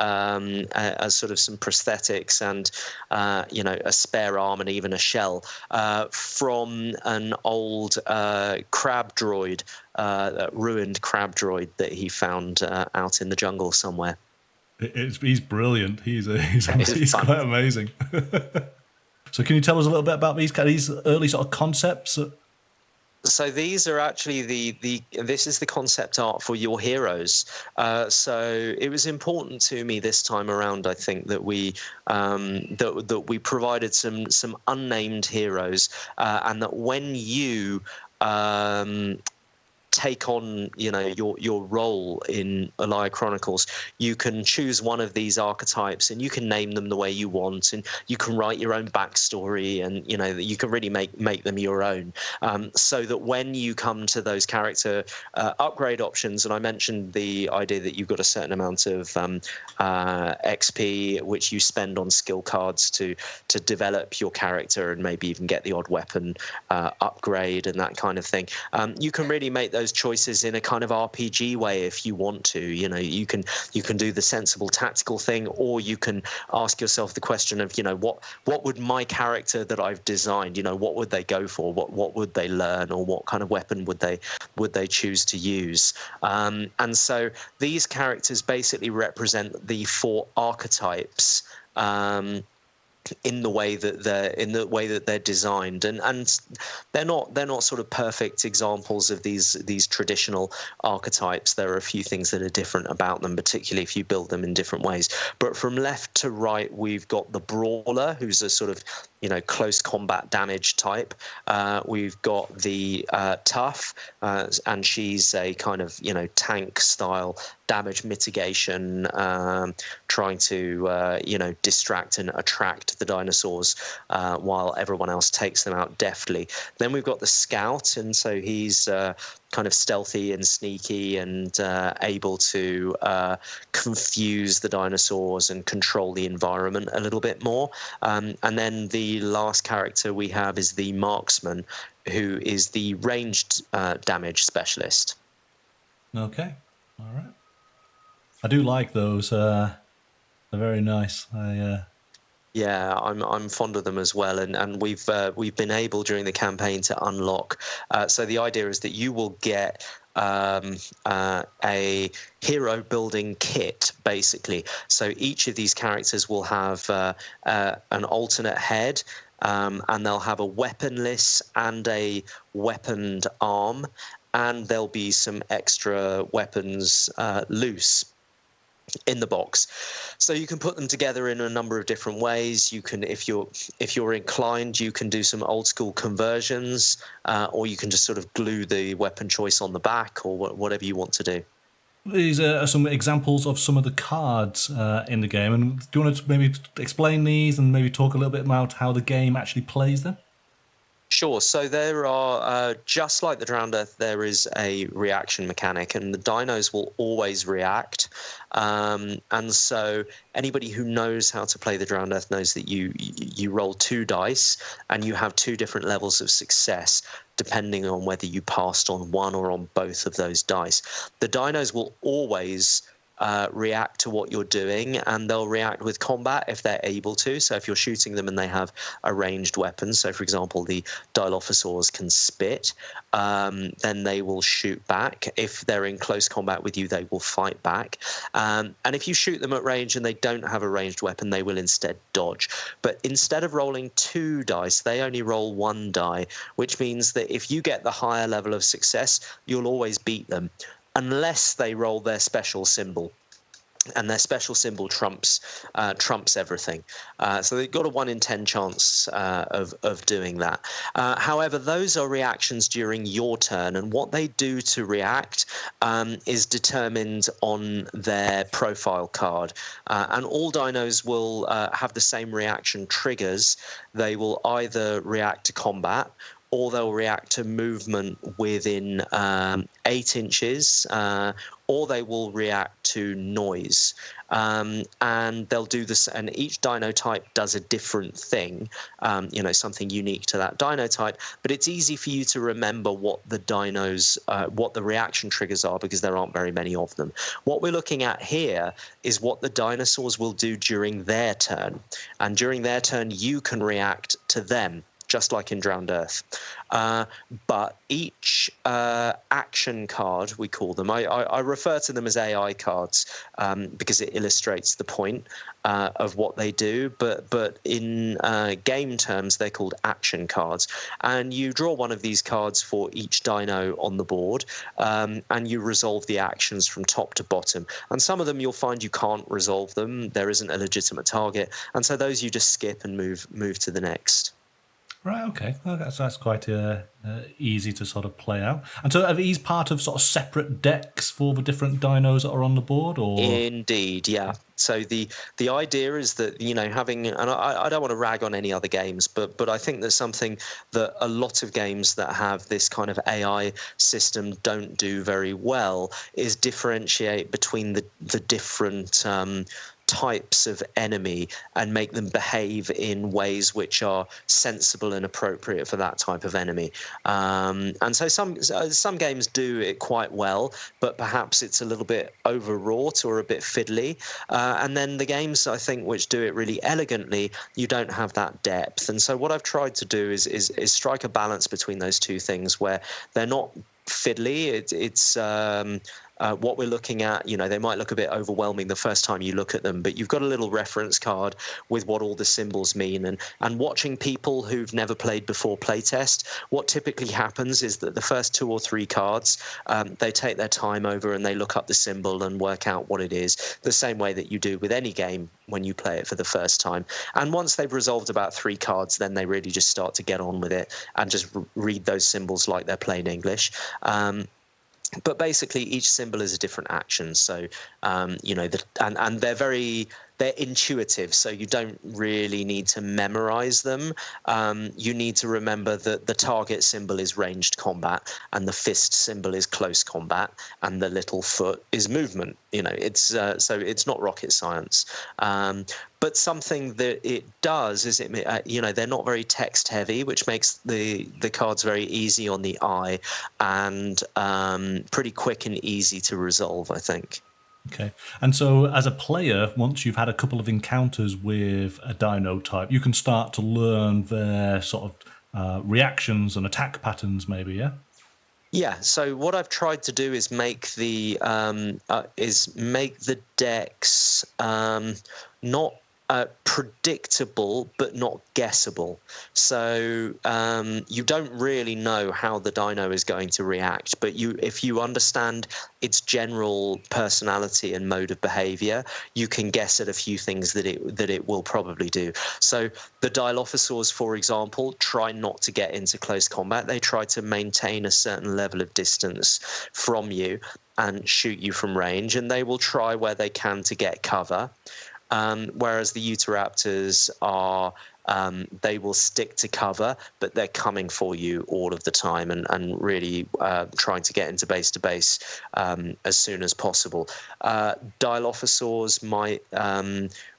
as sort of some prosthetics and a spare arm and even a shell from an old crab droid, ruined crab droid that he found out in the jungle somewhere. He's brilliant. He's quite amazing. So can you tell us a little bit about these early sort of concepts? So these are actually this is the concept art for your heroes. So it was important to me this time around, I think, that we provided some unnamed heroes, and that when you take on your role in Ulaya Chronicles, you can choose one of these archetypes and you can name them the way you want, and you can write your own backstory, and you can really make them your own, so that when you come to those character upgrade options, and I mentioned the idea that you've got a certain amount of XP which you spend on skill cards to develop your character and maybe even get the odd weapon upgrade and that kind of thing, you can really make those those choices in a kind of RPG way if you want to. You know, you can do the sensible tactical thing, or you can ask yourself the question of, you know, what would my character that I've designed, you know, what would they go for? What would they learn, or what kind of weapon would they choose to use? And so these characters basically represent the 4 archetypes in the way that they're designed, and they're not sort of perfect examples of these traditional archetypes. There are a few things that are different about them, particularly if you build them in different ways. But from left to right, we've got the brawler, who's a sort of, you know, close combat damage type. We've got the tough, and she's a kind of, you know, tank style damage mitigation, trying to you know, distract and attract the dinosaurs while everyone else takes them out deftly. Then we've got the scout, and so he's kind of stealthy and sneaky and able to confuse the dinosaurs and control the environment a little bit more. And then the last character we have is the marksman, who is the ranged damage specialist. Okay, all right. I do like those. They're very nice. Yeah, I'm fond of them as well, and we've been able during the campaign to unlock. So the idea is that you will get a hero building kit, basically. So each of these characters will have an alternate head, and they'll have a weaponless and a weaponed arm, and there'll be some extra weapons loose in the box. So you can put them together in a number of different ways. You can, if you're inclined, you can do some old school conversions, or you can just sort of glue the weapon choice on the back, or whatever you want to do. These are some examples of some of the cards in the game, and do you want to maybe explain these and maybe talk a little bit about how the game actually plays them? Sure. So there are, just like the Drowned Earth, there is a reaction mechanic, and the dinos will always react. And so anybody who knows how to play the Drowned Earth knows that you roll 2 dice, and you have 2 different levels of success, depending on whether you passed on one or on both of those dice. The dinos will always react to what you're doing, and they'll react with combat if they're able to. So if you're shooting them and they have a ranged weapon, so for example the Dilophosaurs can spit, then they will shoot back. If they're in close combat with you, they will fight back, and if you shoot them at range and they don't have a ranged weapon, they will instead dodge. But instead of rolling 2 dice, they only roll 1 die, which means that if you get the higher level of success, you'll always beat them, unless they roll their special symbol, and their special symbol trumps everything. So they've got a 1 in 10 chance of doing that. However, those are reactions during your turn, and what they do to react is determined on their profile card. And all dinos will have the same reaction triggers. They will either react to combat, or they'll react to movement within 8 inches, or they will react to noise. And they'll do this, and each dino type does a different thing, you know, something unique to that dino type. But it's easy for you to remember what the dinos, what the reaction triggers are, because there aren't very many of them. What we're looking at here is what the dinosaurs will do during their turn. And during their turn, you can react to them, just like in Drowned Earth. But each action card, we call them, I refer to them as AI cards, because it illustrates the point of what they do. But in game terms, they're called action cards. And you draw one of these cards for each dino on the board, and you resolve the actions from top to bottom. And some of them you'll find you can't resolve them. There isn't a legitimate target. And so those you just skip and move to the next. Right, okay. Well, that's quite easy to sort of play out. And so are these part of sort of separate decks for the different dinos that are on the board? Or Indeed, yeah. So the idea is that, you know, having, and I don't want to rag on any other games, but I think there's something that a lot of games that have this kind of AI system don't do very well, is differentiate between the different types of enemy and make them behave in ways which are sensible and appropriate for that type of enemy. And so some games do it quite well, but perhaps it's a little bit overwrought or a bit fiddly. And then the games, I think, which do it really elegantly, you don't have that depth. And so what I've tried to do is strike a balance between those two things where they're not fiddly. It's what we're looking at, they might look a bit overwhelming the first time you look at them, but you've got a little reference card with what all the symbols mean. And watching people who've never played before playtest, what typically happens is that the first 2 or 3 cards, they take their time over and they look up the symbol and work out what it is, the same way that you do with any game when you play it for the first time. And once they've resolved about 3 cards, then they really just start to get on with it and just read those symbols like they're plain English. But basically, each symbol is a different action. So, and they're intuitive. So you don't really need to memorize them. You need to remember that the target symbol is ranged combat, and the fist symbol is close combat, and the little foot is movement. It's so it's not rocket science. But something that it does is they're not very text heavy, which makes the cards very easy on the eye and pretty quick and easy to resolve, I think. Okay. And so as a player, once you've had a couple of encounters with a dino type, you can start to learn their sort of reactions and attack patterns maybe, yeah? Yeah, so what I've tried to do is make the decks not predictable but not guessable. So you don't really know how the dino is going to react, but if you understand its general personality and mode of behavior, you can guess at a few things that it will probably do. So the Dilophosaurs, for example, try not to get into close combat. They try to maintain a certain level of distance from you and shoot you from range, and they will try where they can to get cover. Whereas the Utahraptors are, they will stick to cover, but they're coming for you all of the time and really trying to get into base to base as soon as possible. Dilophosaurs might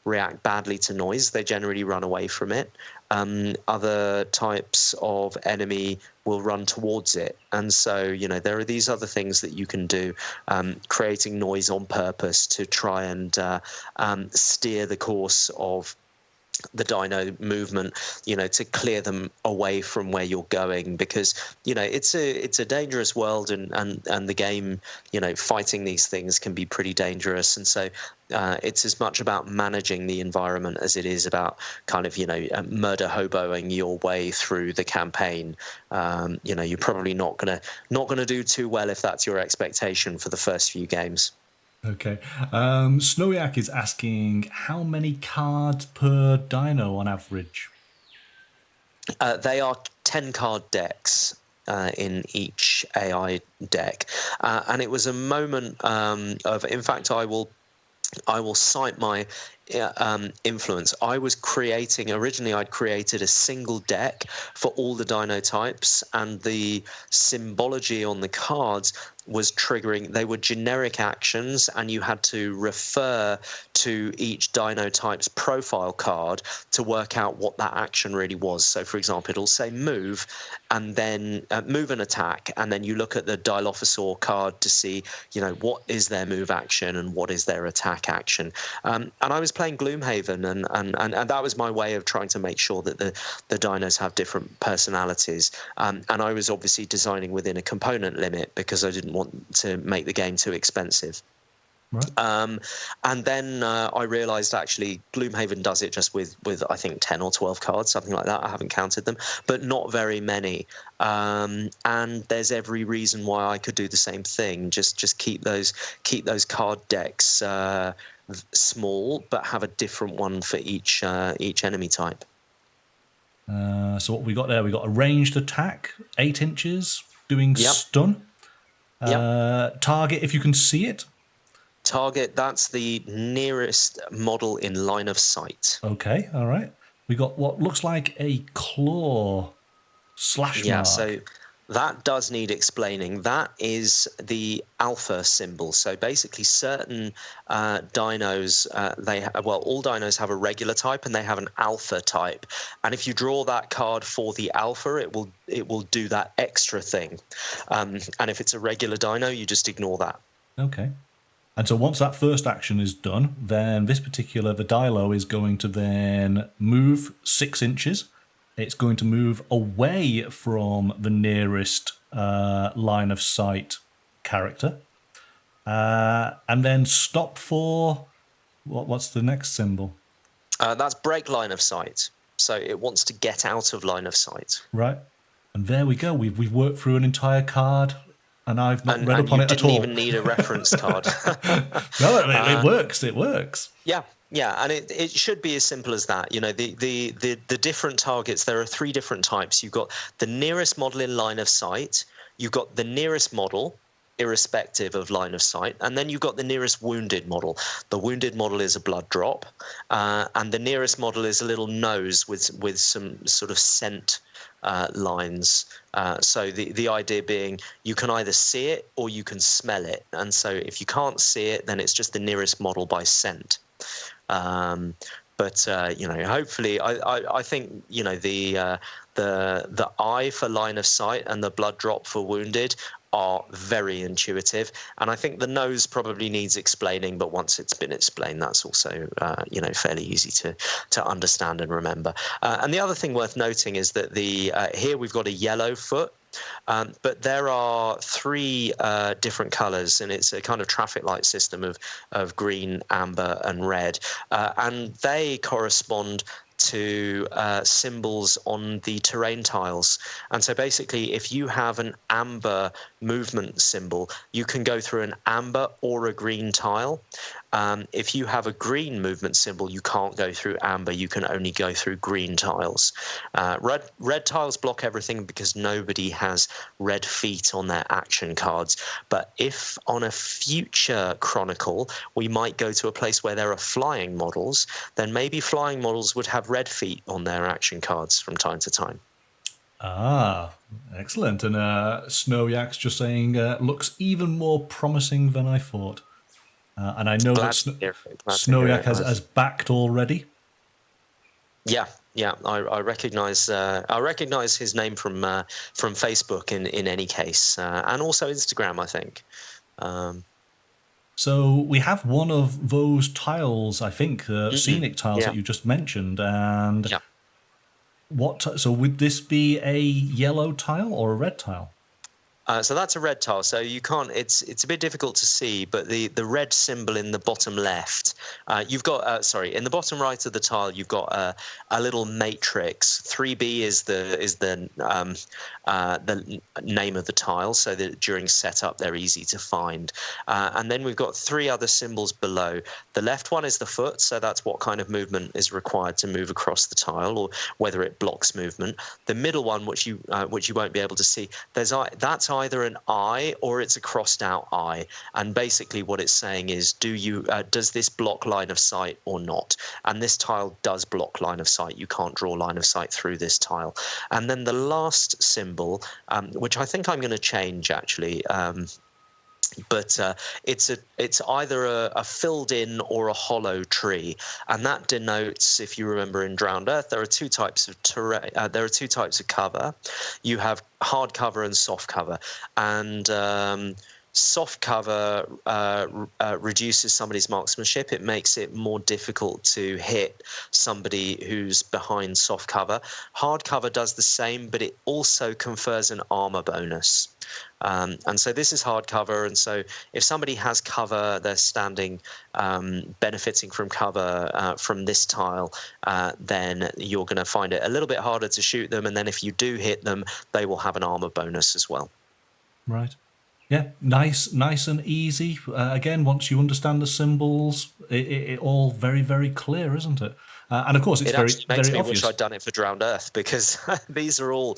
react badly to noise. They generally run away from it. Other types of enemy will run towards it. And so, there are these other things that you can do, creating noise on purpose to try and steer the course of the dino movement, to clear them away from where you're going, because it's a dangerous world, and the game, fighting these things can be pretty dangerous. And so it's as much about managing the environment as it is about kind of murder hoboing your way through the campaign. You're probably not gonna do too well if that's your expectation for the first few games. Okay. Snowiak is asking, how many cards per dino on average? They are 10-card decks in each AI deck. And it was a moment of, in fact, I will cite my influence. Originally I'd created a single deck for all the dino types, and the symbology on the cards was triggering. They were generic actions, and you had to refer to each dino type's profile card to work out what that action really was. So, for example, it'll say move, and then move and attack, and then you look at the Dilophosaur card to see, what is their move action and what is their attack action. And I was playing Gloomhaven, and that was my way of trying to make sure that the dinos have different personalities. And I was obviously designing within a component limit because I didn't want to make the game too expensive. Right. And then I realized actually Gloomhaven does it just with I think 10 or 12 cards, something like that. I haven't counted them, but not very many. And there's every reason why I could do the same thing. Just keep those card decks small, but have a different one for each enemy type. So what we got there? We got a ranged attack, 8 inches, doing stun. Target if you can see it. Target, that's the nearest model in line of sight. Okay, all right. We got what looks like a claw slash mark. So That does need explaining. That is the alpha symbol. So basically, certain dinos, all dinos have a regular type and they have an alpha type. And if you draw that card for the alpha, it will do that extra thing. And if it's a regular dino, you just ignore that. Okay. And so once that first action is done, then the Dilo is going to then move 6 inches. It's going to move away from the nearest line of sight character. And then stop for... What's the next symbol? That's break line of sight. So it wants to get out of line of sight. Right. And there we go. We've worked through an entire card, and I've not read up on it at all. You didn't even need a reference card. No, it works. It works. Yeah. Yeah, and it should be as simple as that. You know, the different targets, there are 3 different types. You've got the nearest model in line of sight, you've got the nearest model, irrespective of line of sight, and then you've got the nearest wounded model. The wounded model is a blood drop, and the nearest model is a little nose with some sort of scent lines. So the idea being you can either see it or you can smell it. And so if you can't see it, then it's just the nearest model by scent. But you know, hopefully, I think, you know, the eye for line of sight and the blood drop for wounded are very intuitive, and I think the nose probably needs explaining, but once it's been explained, that's also you know, fairly easy to understand and remember. And the other thing worth noting is that here we've got a yellow foot. But there are 3 different colors, and it's a kind of traffic light system of green, amber, and red. And they correspond to symbols on the terrain tiles. And so basically, if you have an amber movement symbol, you can go through an amber or a green tile. If you have a green movement symbol, you can't go through amber. You can only go through green tiles. Red tiles block everything because nobody has red feet on their action cards. But if on a future chronicle we might go to a place where there are flying models, then maybe flying models would have red feet on their action cards from time to time. Ah, excellent. And Snowyak's just saying, looks even more promising than I thought. And I know that Snowyak has backed already. Yeah, I recognise his name from Facebook in any case, and also Instagram, I think. So we have one of those tiles, I think, scenic tiles that you just mentioned, and so would this be a yellow tile or a red tile? So that's a red tile. So you can't. It's a bit difficult to see, but the red symbol in the bottom left, you've got. In the bottom right of the tile, you've got a little matrix. 3B is the name of the tile, so that during setup they're easy to find. And then we've got 3 other symbols below. The left one is the foot, so that's what kind of movement is required to move across the tile, or whether it blocks movement. The middle one, which you won't be able to see, that's either an eye or it's a crossed out eye, and basically what it's saying is, does this block line of sight or not? And this tile does block line of sight. You can't draw line of sight through this tile. And then the last symbol, which I think I'm going to change actually, but it's either a filled in or a hollow tree, and that denotes, if you remember in Drowned Earth, there are 2 types of terrain. There are 2 types of cover. You have hard cover and soft cover, and soft cover reduces somebody's marksmanship. It makes it more difficult to hit somebody who's behind soft cover. Hard cover does the same, but it also confers an armor bonus. And so this is hard cover, and so if somebody has cover, they're standing, benefiting from cover from this tile, then you're going to find it a little bit harder to shoot them, and then if you do hit them, they will have an armor bonus as well. Right. Yeah, nice and easy. Again, once you understand the symbols, it all very, very clear, isn't it? And of course, it's very makes me obvious. wish I'd done it for Drowned Earth, because these are all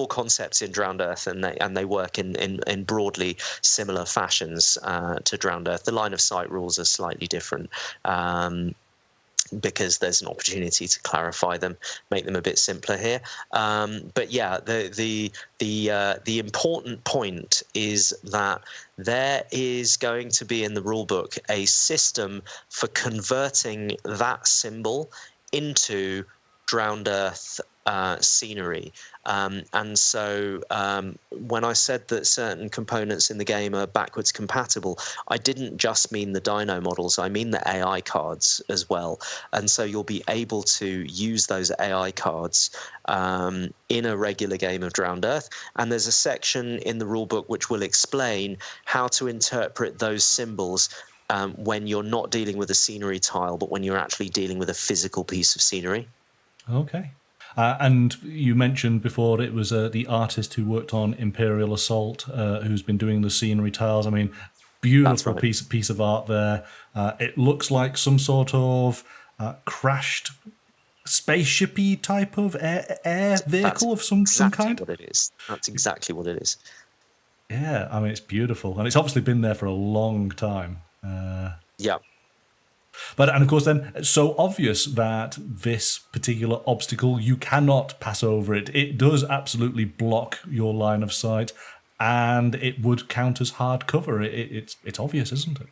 concepts in Drowned Earth, and they work in broadly similar fashions to Drowned Earth. The line of sight rules are slightly different. because there's an opportunity to clarify them, make them a bit simpler here. But yeah, the important point is that there is going to be in the rulebook a system for converting that symbol into drowned earth scenery. And so when I said that certain components in the game are backwards compatible, I didn't just mean the Dino models, I mean the AI cards as well. And so you'll be able to use those AI cards in a regular game of Drowned Earth. And there's a section in the rulebook which will explain how to interpret those symbols when you're not dealing with a scenery tile, but when you're actually dealing with a physical piece of scenery. Okay. And you mentioned before it was the artist who worked on Imperial Assault who's been doing the scenery tiles. I mean, beautiful Right. piece of art there. It looks like some sort of crashed spaceship-y type of air vehicle of some kind. What it is. That's exactly what it is. Yeah, I mean, it's beautiful. And it's obviously been there for a long time. Yeah. And of course, then, it's so obvious that this particular obstacle, you cannot pass over it. It does absolutely block your line of sight, and it would count as hard cover. It's obvious, isn't it?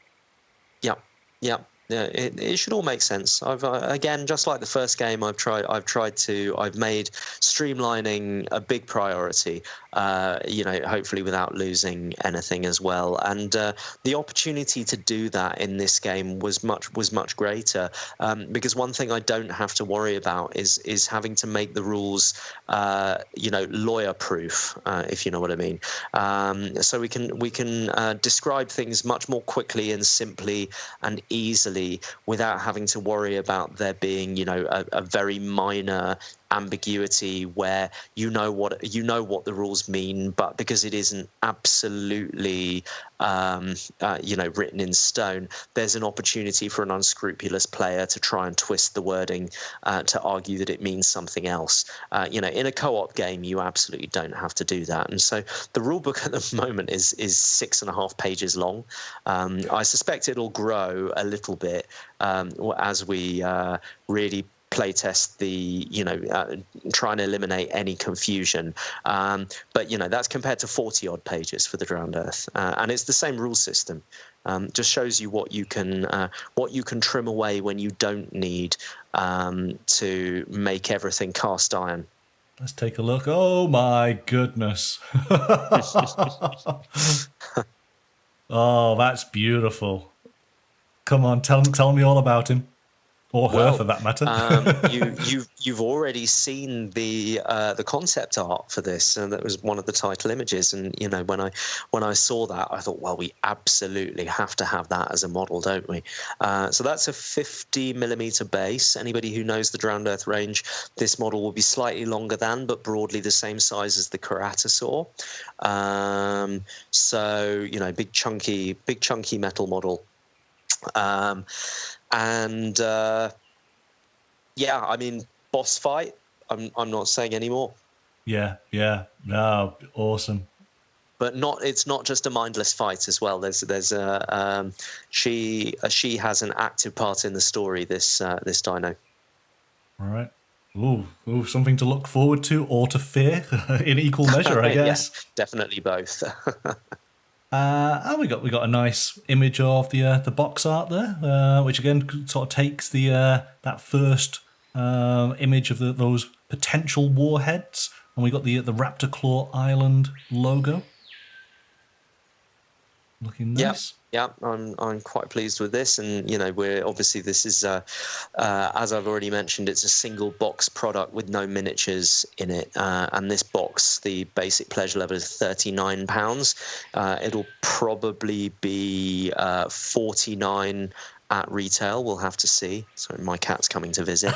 Yeah. Yeah. Yeah, it should all make sense. I've again, just like the first game, I've made streamlining a big priority. Hopefully without losing anything as well. And the opportunity to do that in this game was much greater, because one thing I don't have to worry about is having to make the rules, lawyer proof, if you know what I mean. So we can describe things much more quickly and simply and easily, without having to worry about there being, a very minor ambiguity where you know what the rules mean, but because it isn't absolutely written in stone, there's an opportunity for an unscrupulous player to try and twist the wording to argue that it means something else. In a co-op game, you absolutely don't have to do that. And so the rulebook at the moment is 6.5 pages long. I suspect it'll grow a little bit as we really playtest try and eliminate any confusion. But that's compared to 40 odd pages for the Drowned Earth, and it's the same rule system. Just shows you what you can trim away when you don't need to make everything cast iron. Let's take a look. Oh my goodness. Oh, that's beautiful. Come on, tell me all about him. Or her, for that matter. You've already seen the concept art for this, and that was one of the title images. And when I saw that, I thought, well, we absolutely have to have that as a model, don't we? So that's a 50mm base. Anybody who knows the Drowned Earth range, this model will be slightly longer than, but broadly the same size as the Keratosaur. So big chunky metal model. Boss fight. I'm not saying anymore. Yeah. No, awesome. But it's not just a mindless fight as well. There's she has an active part in the story. This Dino. All right. Ooh, something to look forward to or to fear in equal measure, I guess. Yeah, definitely both. We got a nice image of the box art there, which again sort of takes that first image of those potential warheads, and we got the Raptor Claw Island logo. Looking nice. Yeah, I'm quite pleased with this, and we're obviously, this is as I've already mentioned, it's a single box product with no miniatures in it, and this box, the basic pleasure level is £39. It'll probably be £49 at retail. We'll have to see. Sorry, my cat's coming to visit.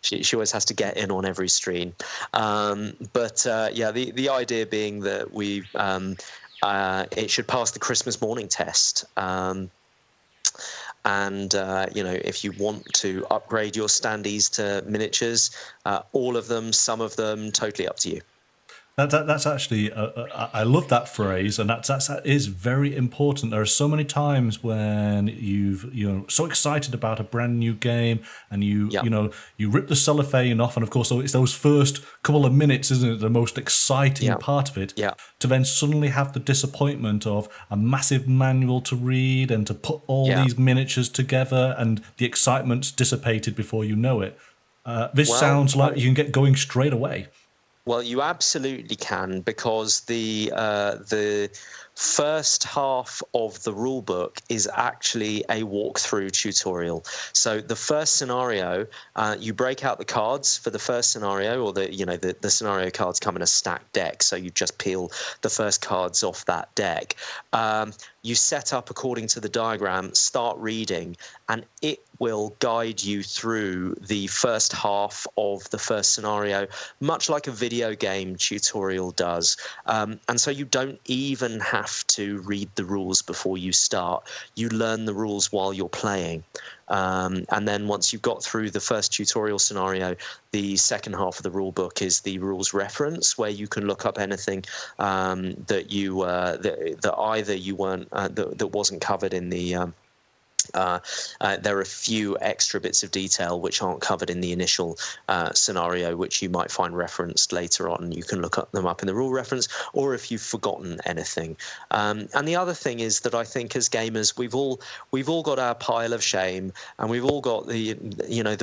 She always has to get in on every stream. The idea being that we've it should pass the Christmas morning test. If you want to upgrade your standees to miniatures, all of them, some of them, totally up to you. That's actually I love that phrase, and that is very important. There are so many times when you're so excited about a brand new game, and you rip the cellophane off, and of course it's those first couple of minutes, isn't it, the most exciting part of it? Yeah. To then suddenly have the disappointment of a massive manual to read and to put all these miniatures together, and the excitement's dissipated before you know it. This sounds like you can get going straight away. Well, you absolutely can, because the first half of the rule book is actually a walkthrough tutorial. So the first scenario, you break out the cards for the first scenario, or the scenario cards come in a stacked deck. So you just peel the first cards off that deck. You set up according to the diagram, start reading, and it will guide you through the first half of the first scenario, much like a video game tutorial does. And so you don't even have to read the rules before you start. You learn the rules while you're playing. And then once you've got through the first tutorial scenario, the second half of the rule book is the rules reference, where you can look up anything that either you weren't that wasn't covered in the there are a few extra bits of detail which aren't covered in the initial scenario, which you might find referenced later on. You can look them up in the rule reference, or if you've forgotten anything. And the other thing is that I think as gamers, we've all got our pile of shame, and we've all got the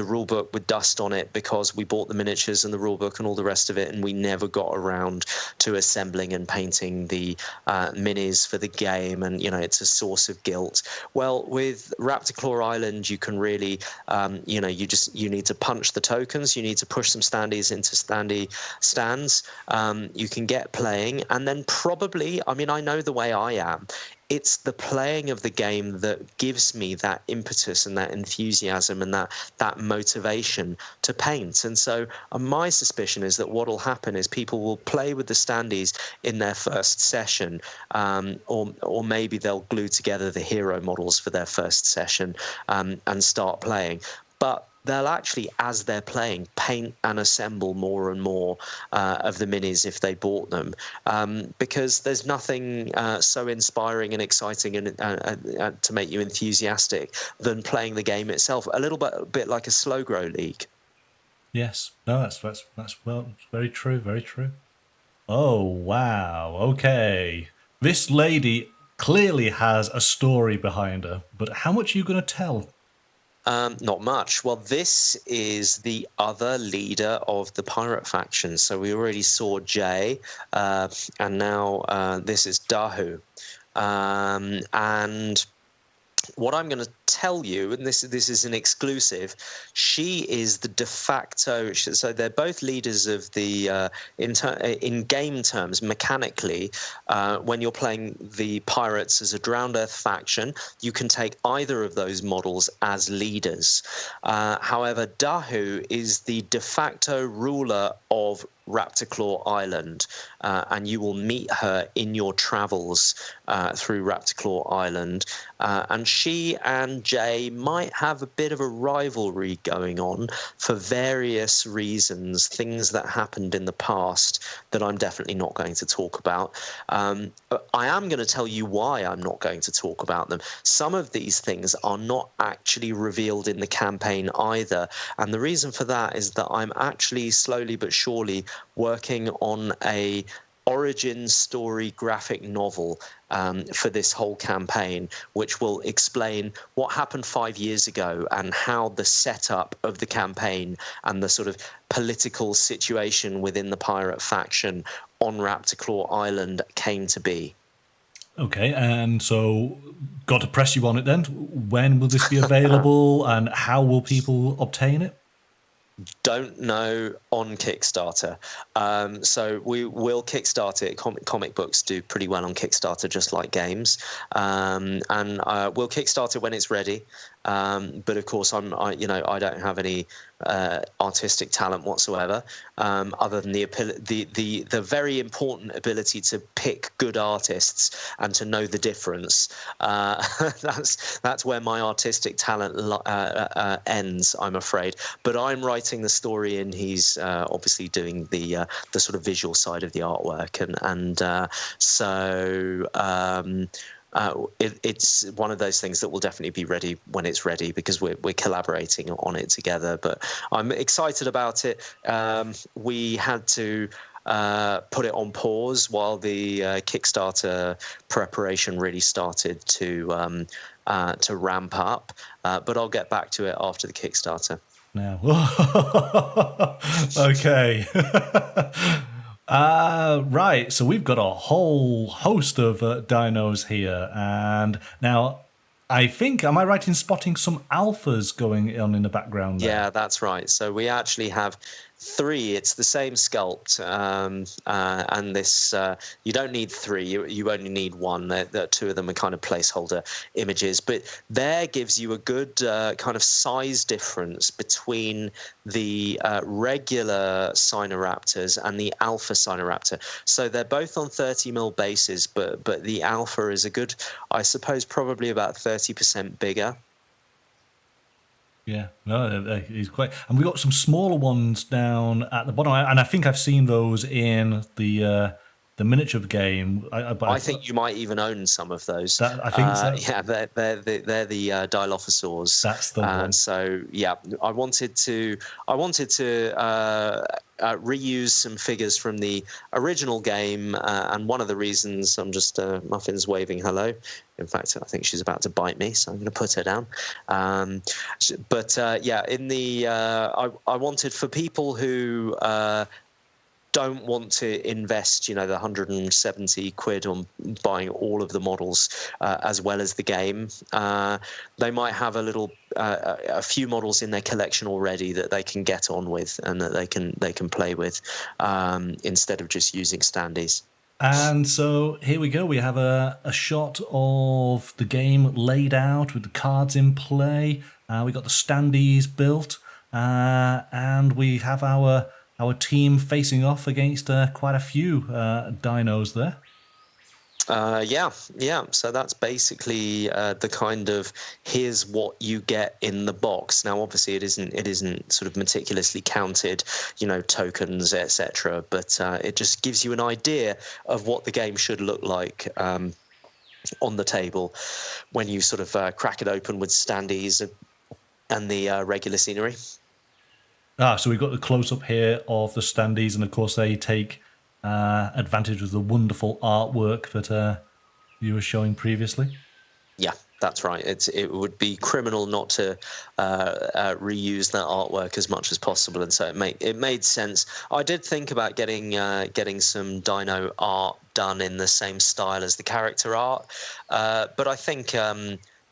rule book with dust on it because we bought the miniatures and the rule book and all the rest of it, and we never got around to assembling and painting the minis for the game, and it's a source of guilt. Well, with Raptor Claw Island, you can really, you need to punch the tokens. You need to push some standees into stands. You can get playing, and then probably, I know the way I am. It's the playing of the game that gives me that impetus and that enthusiasm and that motivation to paint. And so my suspicion is that what will happen is people will play with the standees in their first session, or maybe they'll glue together the hero models for their first session and start playing. But they'll actually, as they're playing, paint and assemble more and more of the minis if they bought them, because there's nothing so inspiring and exciting and to make you enthusiastic than playing the game itself. A bit like a slow grow league. Yes, no, that's very true, very true. Oh wow, okay. This lady clearly has a story behind her, but how much are you going to tell? Not much. Well, this is the other leader of the pirate faction. So we already saw Jay, and now this is Dahu. And what I'm going to tell you, and this is an exclusive, she is the de facto. So they're both leaders of the in game terms, mechanically. When you're playing the pirates as a Drowned Earth faction, you can take either of those models as leaders. However, Dahu is the de facto ruler of Raptor Claw Island, and you will meet her in your travels through Raptor Claw Island. And she and Jay might have a bit of a rivalry going on for various reasons, things that happened in the past that I'm definitely not going to talk about. But I am going to tell you why I'm not going to talk about them. Some of these things are not actually revealed in the campaign either, and the reason for that is that I'm actually slowly but surely working on a origin story graphic novel for this whole campaign, which will explain what happened 5 years ago and how the setup of the campaign and the sort of political situation within the pirate faction on Raptor Claw Island came to be. Okay, and so got to press you on it then. When will this be available and how will people obtain it? Don't know on Kickstarter. So we will Kickstart it. Comic books do pretty well on Kickstarter, just like games. And we'll Kickstart it when it's ready. But of course, I don't have any artistic talent whatsoever, other than the very important ability to pick good artists and to know the difference. That's where my artistic talent ends, I'm afraid. But I'm writing the story, and he's obviously doing the sort of visual side of the artwork, it's one of those things that will definitely be ready when it's ready, because we're collaborating on it together. But I'm excited about it. We had to put it on pause while the Kickstarter preparation really started to ramp up. But I'll get back to it after the Kickstarter. Now, okay. Right, so we've got a whole host of dinos here, and now I think, am I right in spotting some alphas going on in the background there? Yeah, that's right. So we actually have 3. It's the same sculpt, and this you don't need 3. You only need 1. 2 of them are kind of placeholder images, but there gives you a good kind of size difference between the regular Sinoraptors and the Alpha Sinoraptor. So they're both on 30mm bases, but the Alpha is a good, I suppose, probably about 30% bigger. Yeah, no, he's quite. And we got some smaller ones down at the bottom, and I think I've seen those in the miniature game. I think you might even own some of those. I think so. Yeah, they're the Dilophosaurs. That's the one. So yeah, I wanted to reuse some figures from the original game, and one of the reasons, I'm just Muffin's waving hello. In fact, I think she's about to bite me, so I'm going to put her down. Yeah, in the I wanted, for people who don't want to invest, the 170 quid on buying all of the models as well as the game, they might have a few models in their collection already that they can get on with and that they can play with, instead of just using standees. And so here we go. We have a shot of the game laid out with the cards in play. We got the standees built, and we have our team facing off against quite a few dinos there. Yeah. So that's basically the kind of, here's what you get in the box. Now, obviously, it isn't sort of meticulously counted, tokens, etc. But it just gives you an idea of what the game should look like on the table when you sort of crack it open with standees and the regular scenery. So we've got the close-up here of the standees, and of course they take advantage of the wonderful artwork that you were showing previously. Yeah, that's right. It would be criminal not to reuse that artwork as much as possible, and so it made sense. I did think about getting some dino art done in the same style as the character art, but I think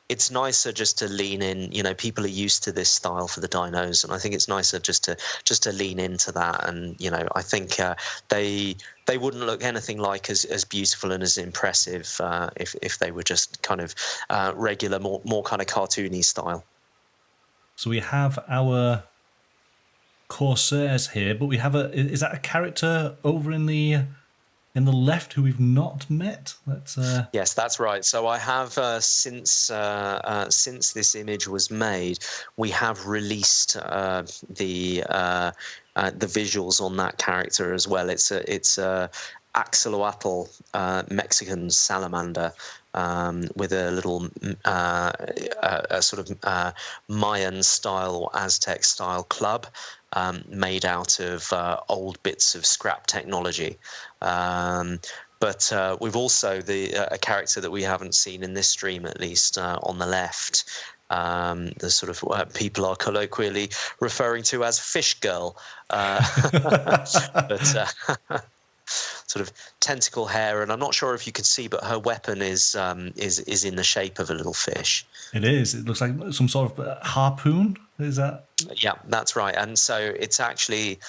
it's nicer just to lean in. People are used to this style for the dinos, and I think it's nicer just to lean into that. And I think they wouldn't look anything like as beautiful and as impressive if they were just kind of regular, more kind of cartoony style. So we have our Corsairs here, but we have is that a character over in the left who we've not met? Yes, that's right. So I have since this image was made, we have released the visuals on that character as well. It's a axolotl Mexican salamander with a little a sort of Mayan style or Aztec style club, made out of old bits of scrap technology. But we've also a character that we haven't seen in this stream, at least on the left, the sort of what people are colloquially referring to as Fish Girl. But sort of tentacle hair, and I'm not sure if you could see, but her weapon is in the shape of a little fish. It is. It looks like some sort of harpoon. Is that? Yeah, that's right. And so it's actually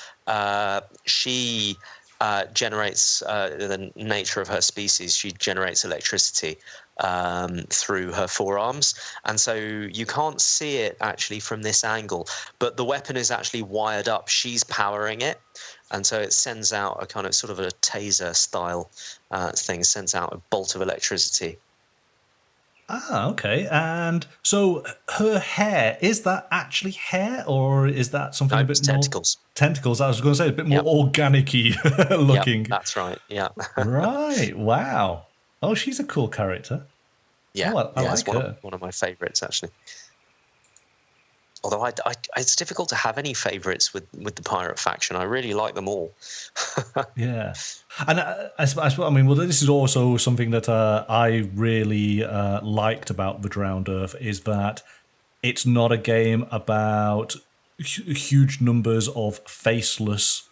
she generates, the nature of her species, she generates electricity. through her forearms, and so you can't see it actually from this angle, but the weapon is actually wired up. She's powering it, and so it sends out a kind of sort of a taser style thing, sends out a bolt of electricity. Ah, okay. And so her hair, is that actually hair, or is that something a bit more... Tentacles. Tentacles. I was going to say a bit more organic-y looking. Yep, that's right. Yeah. Right. Wow. Oh, she's a cool character. Yeah. Oh, I like her. One of my favorites, actually. Although it's difficult to have any favorites with the pirate faction. I really like them all. Yeah. And I mean, well, this is also something that I really liked about The Drowned Earth, is that it's not a game about huge numbers of faceless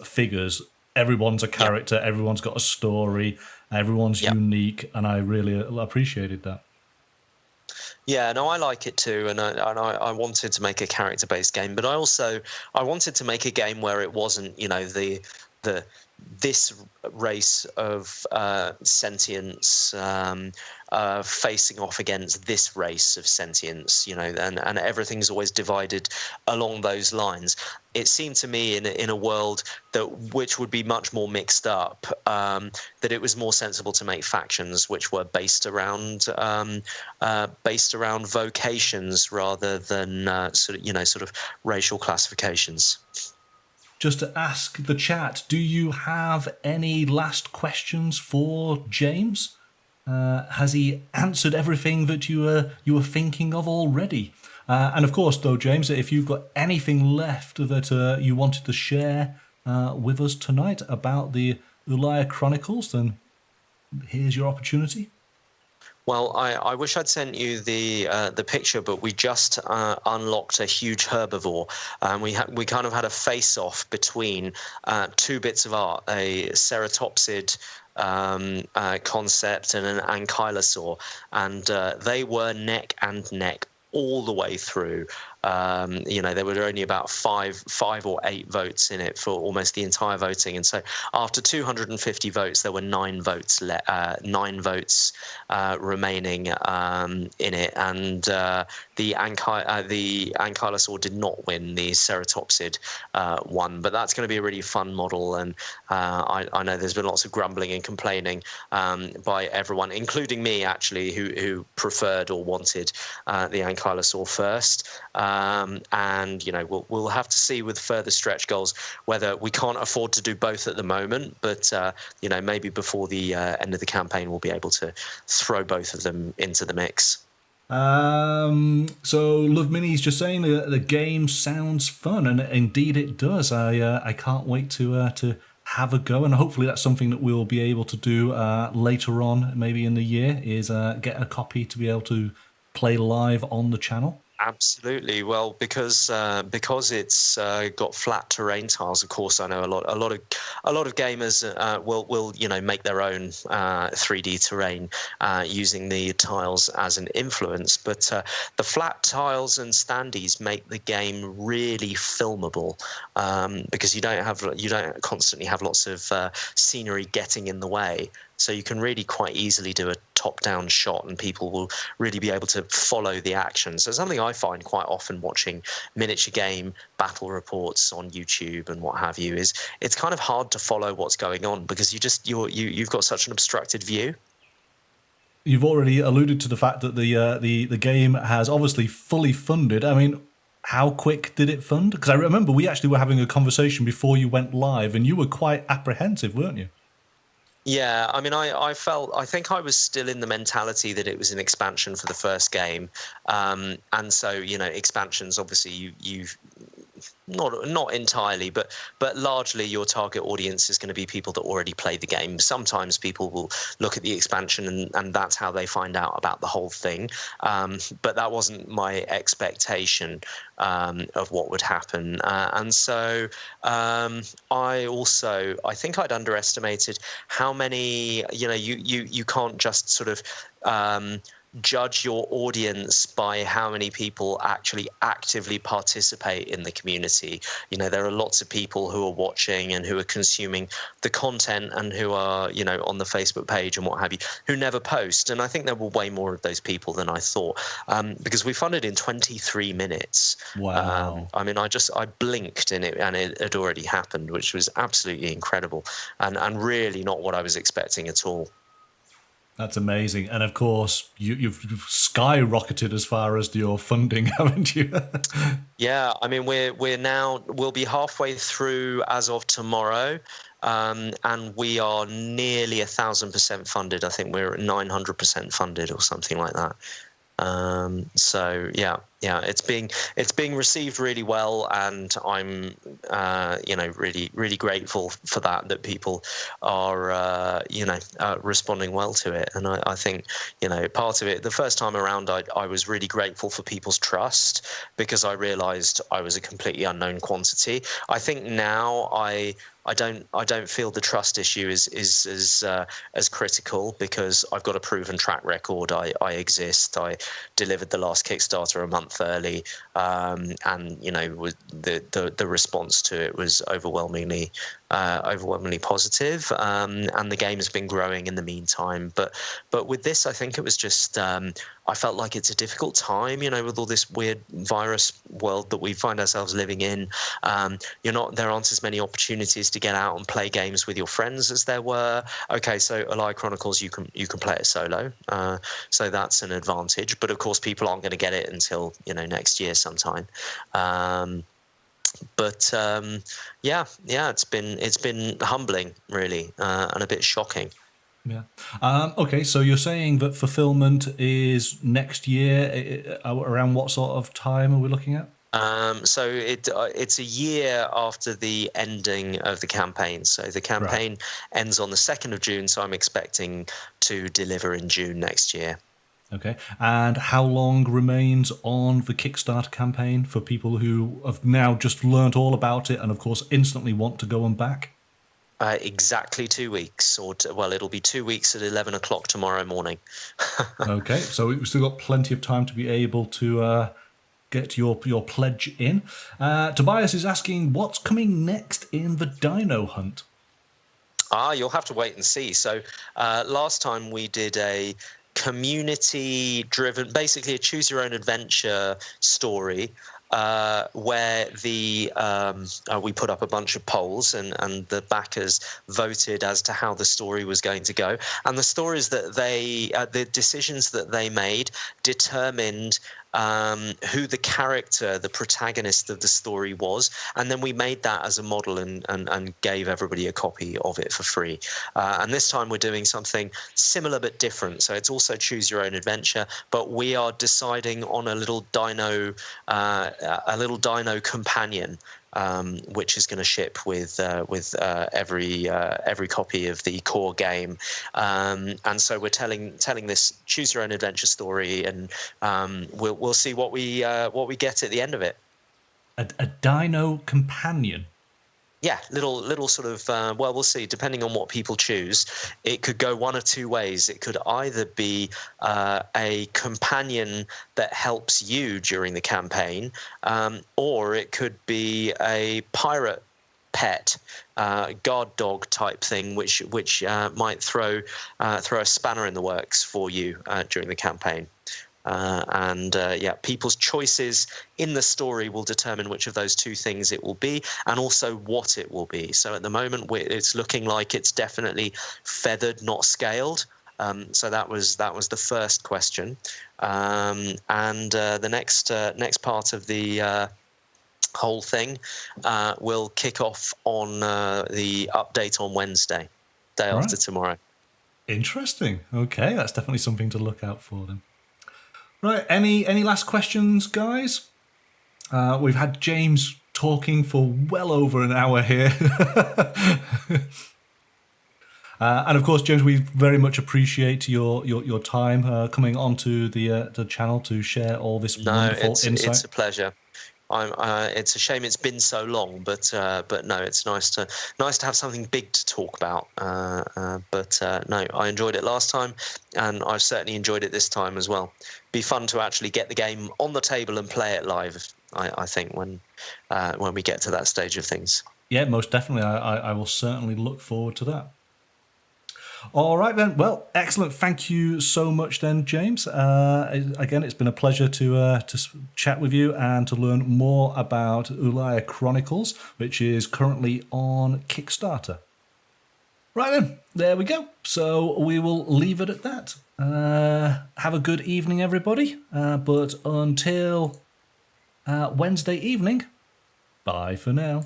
figures. Everyone's a character, everyone's got a story, everyone's unique, and I really appreciated that. Yeah, no, I like it too, and I wanted to make a character-based game, but I wanted to make a game where it wasn't, you know, this race of sentience facing off against this race of sentience, you know, and everything's always divided along those lines. It seemed to me in a world which would be much more mixed up, that it was more sensible to make factions which were based around vocations rather than sort of racial classifications. Just to ask the chat, do you have any last questions for James? Has he answered everything that you were thinking of already? And of course, though, James, if you've got anything left that you wanted to share with us tonight about the Ulaya Chronicles, then here's your opportunity. Well, I wish I'd sent you the picture, but we just unlocked a huge herbivore. We kind of had a face-off between two bits of art: a ceratopsid concept and an ankylosaur, and they were neck and neck all the way through. You know, there were only about five or eight votes in it for almost the entire voting, and so after 250 votes, there were 9 votes remaining in it, and the ankylosaur did not win. The ceratopsid won, but that's going to be a really fun model, and I know there's been lots of grumbling and complaining by everyone, including me actually, who preferred or wanted the ankylosaur first. And you know, we'll have to see with further stretch goals whether we can't afford to do both at the moment, but you know, maybe before the end of the campaign we'll be able to throw both of them into the mix. So Love Mini's just saying the game sounds fun, and indeed it does. I can't wait to have a go, and hopefully that's something that we'll be able to do later on, maybe in the year, is get a copy to be able to play live on the channel. Absolutely. Well, because it's got flat terrain tiles. Of course, I know a lot of gamers will you know, make their own 3D terrain using the tiles as an influence. But the flat tiles and standees make the game really filmable, because you don't constantly have lots of scenery getting in the way. So you can really quite easily do a top-down shot, and people will really be able to follow the action. So something I find quite often watching miniature game battle reports on YouTube and what have you is it's kind of hard to follow what's going on, because you've got such an obstructed view. You've already alluded to the fact that the game has obviously fully funded. I mean, how quick did it fund? Because I remember we actually were having a conversation before you went live, and you were quite apprehensive, weren't you? Yeah, I mean, I think I was still in the mentality that it was an expansion for the first game, and so, you know, expansions obviously you've not entirely, but largely your target audience is going to be people that already play the game. Sometimes people will look at the expansion and that's how they find out about the whole thing, but that wasn't my expectation of what would happen, and so I think I'd underestimated how many, you know, you can't just sort of judge your audience by how many people actually actively participate in the community. You know, there are lots of people who are watching and who are consuming the content and who are, you know, on the Facebook page and what have you, who never post. And I think there were way more of those people than I thought, because we funded in 23 minutes. Wow. I mean, I blinked and it had already happened, which was absolutely incredible and really not what I was expecting at all. That's amazing. And of course, you've skyrocketed as far as your funding, haven't you? Yeah, I mean, we'll be halfway through as of tomorrow, and we are nearly 1,000% funded. I think we're at 900% funded or something like that. So yeah, it's being received really well, and I'm really grateful for that people are responding well to it. And I think, you know, part of it, the first time around, I was really grateful for people's trust, because I realized I was a completely unknown quantity. I think now I don't feel the trust issue is as critical, because I've got a proven track record. I exist. I delivered the last Kickstarter a month early, and you know, the response to it was overwhelmingly positive, and the game has been growing in the meantime. But with this, I think it was just I felt like it's a difficult time, you know, with all this weird virus world that we find ourselves living in. There aren't as many opportunities to get out and play games with your friends as there were. Okay, so Ulaya Chronicles, you can play it solo, so that's an advantage. But of course, people aren't going to get it until, you know, next year sometime. Yeah, it's been humbling, really, and a bit shocking. Yeah. Okay, so you're saying that fulfillment is next year. Around what sort of time are we looking at? So it's a year after the ending of the campaign. So the campaign ends on the 2nd of June, so I'm expecting to deliver in June next year. Okay. And how long remains on the Kickstarter campaign for people who have now just learnt all about it and, of course, instantly want to go and back? Exactly 2 weeks, it'll be 2 weeks at 11 o'clock tomorrow morning. Okay, so we've still got plenty of time to be able to get your pledge in. Tobias is asking, what's coming next in the Dino hunt? You'll have to wait and see. So last time we did a community-driven, basically a choose-your-own-adventure story, where we put up a bunch of polls, and the backers voted as to how the story was going to go. And the stories that the decisions that they made determined who the character, the protagonist of the story was, and then we made that as a model and gave everybody a copy of it for free. And this time we're doing something similar but different. So it's also choose your own adventure, but we are deciding on a little dino companion, which is going to ship with every copy of the core game, and so we're telling this choose your own adventure story, and we'll see what we get at the end of it. A dino companion. Yeah, little sort of, well, we'll see, depending on what people choose. It could go one of two ways. It could either be a companion that helps you during the campaign, or it could be a pirate pet, guard dog type thing, which might throw a spanner in the works for you during the campaign. People's choices in the story will determine which of those two things it will be, and also what it will be. So at the moment, it's looking like it's definitely feathered, not scaled. So that was the first question, and the next part of the whole thing will kick off on the update on Wednesday, day after tomorrow. Interesting. Okay, that's definitely something to look out for then. Right, any last questions, guys? We've had James talking for well over an hour here. And of course, James, we very much appreciate your time coming onto the channel to share all this wonderful insight. It's a pleasure. It's a shame it's been so long, but no, it's nice to have something big to talk about. No, I enjoyed it last time, and I've certainly enjoyed it this time as well. Be fun to actually get the game on the table and play it live. I think when we get to that stage of things. Yeah, most definitely. I will certainly look forward to that. All right, then. Well, excellent. Thank you so much, then, James. Again, it's been a pleasure to chat with you and to learn more about Ulaya Chronicles, which is currently on Kickstarter. Right then, there we go. So we will leave it at that. Have a good evening, everybody. But until Wednesday evening, bye for now.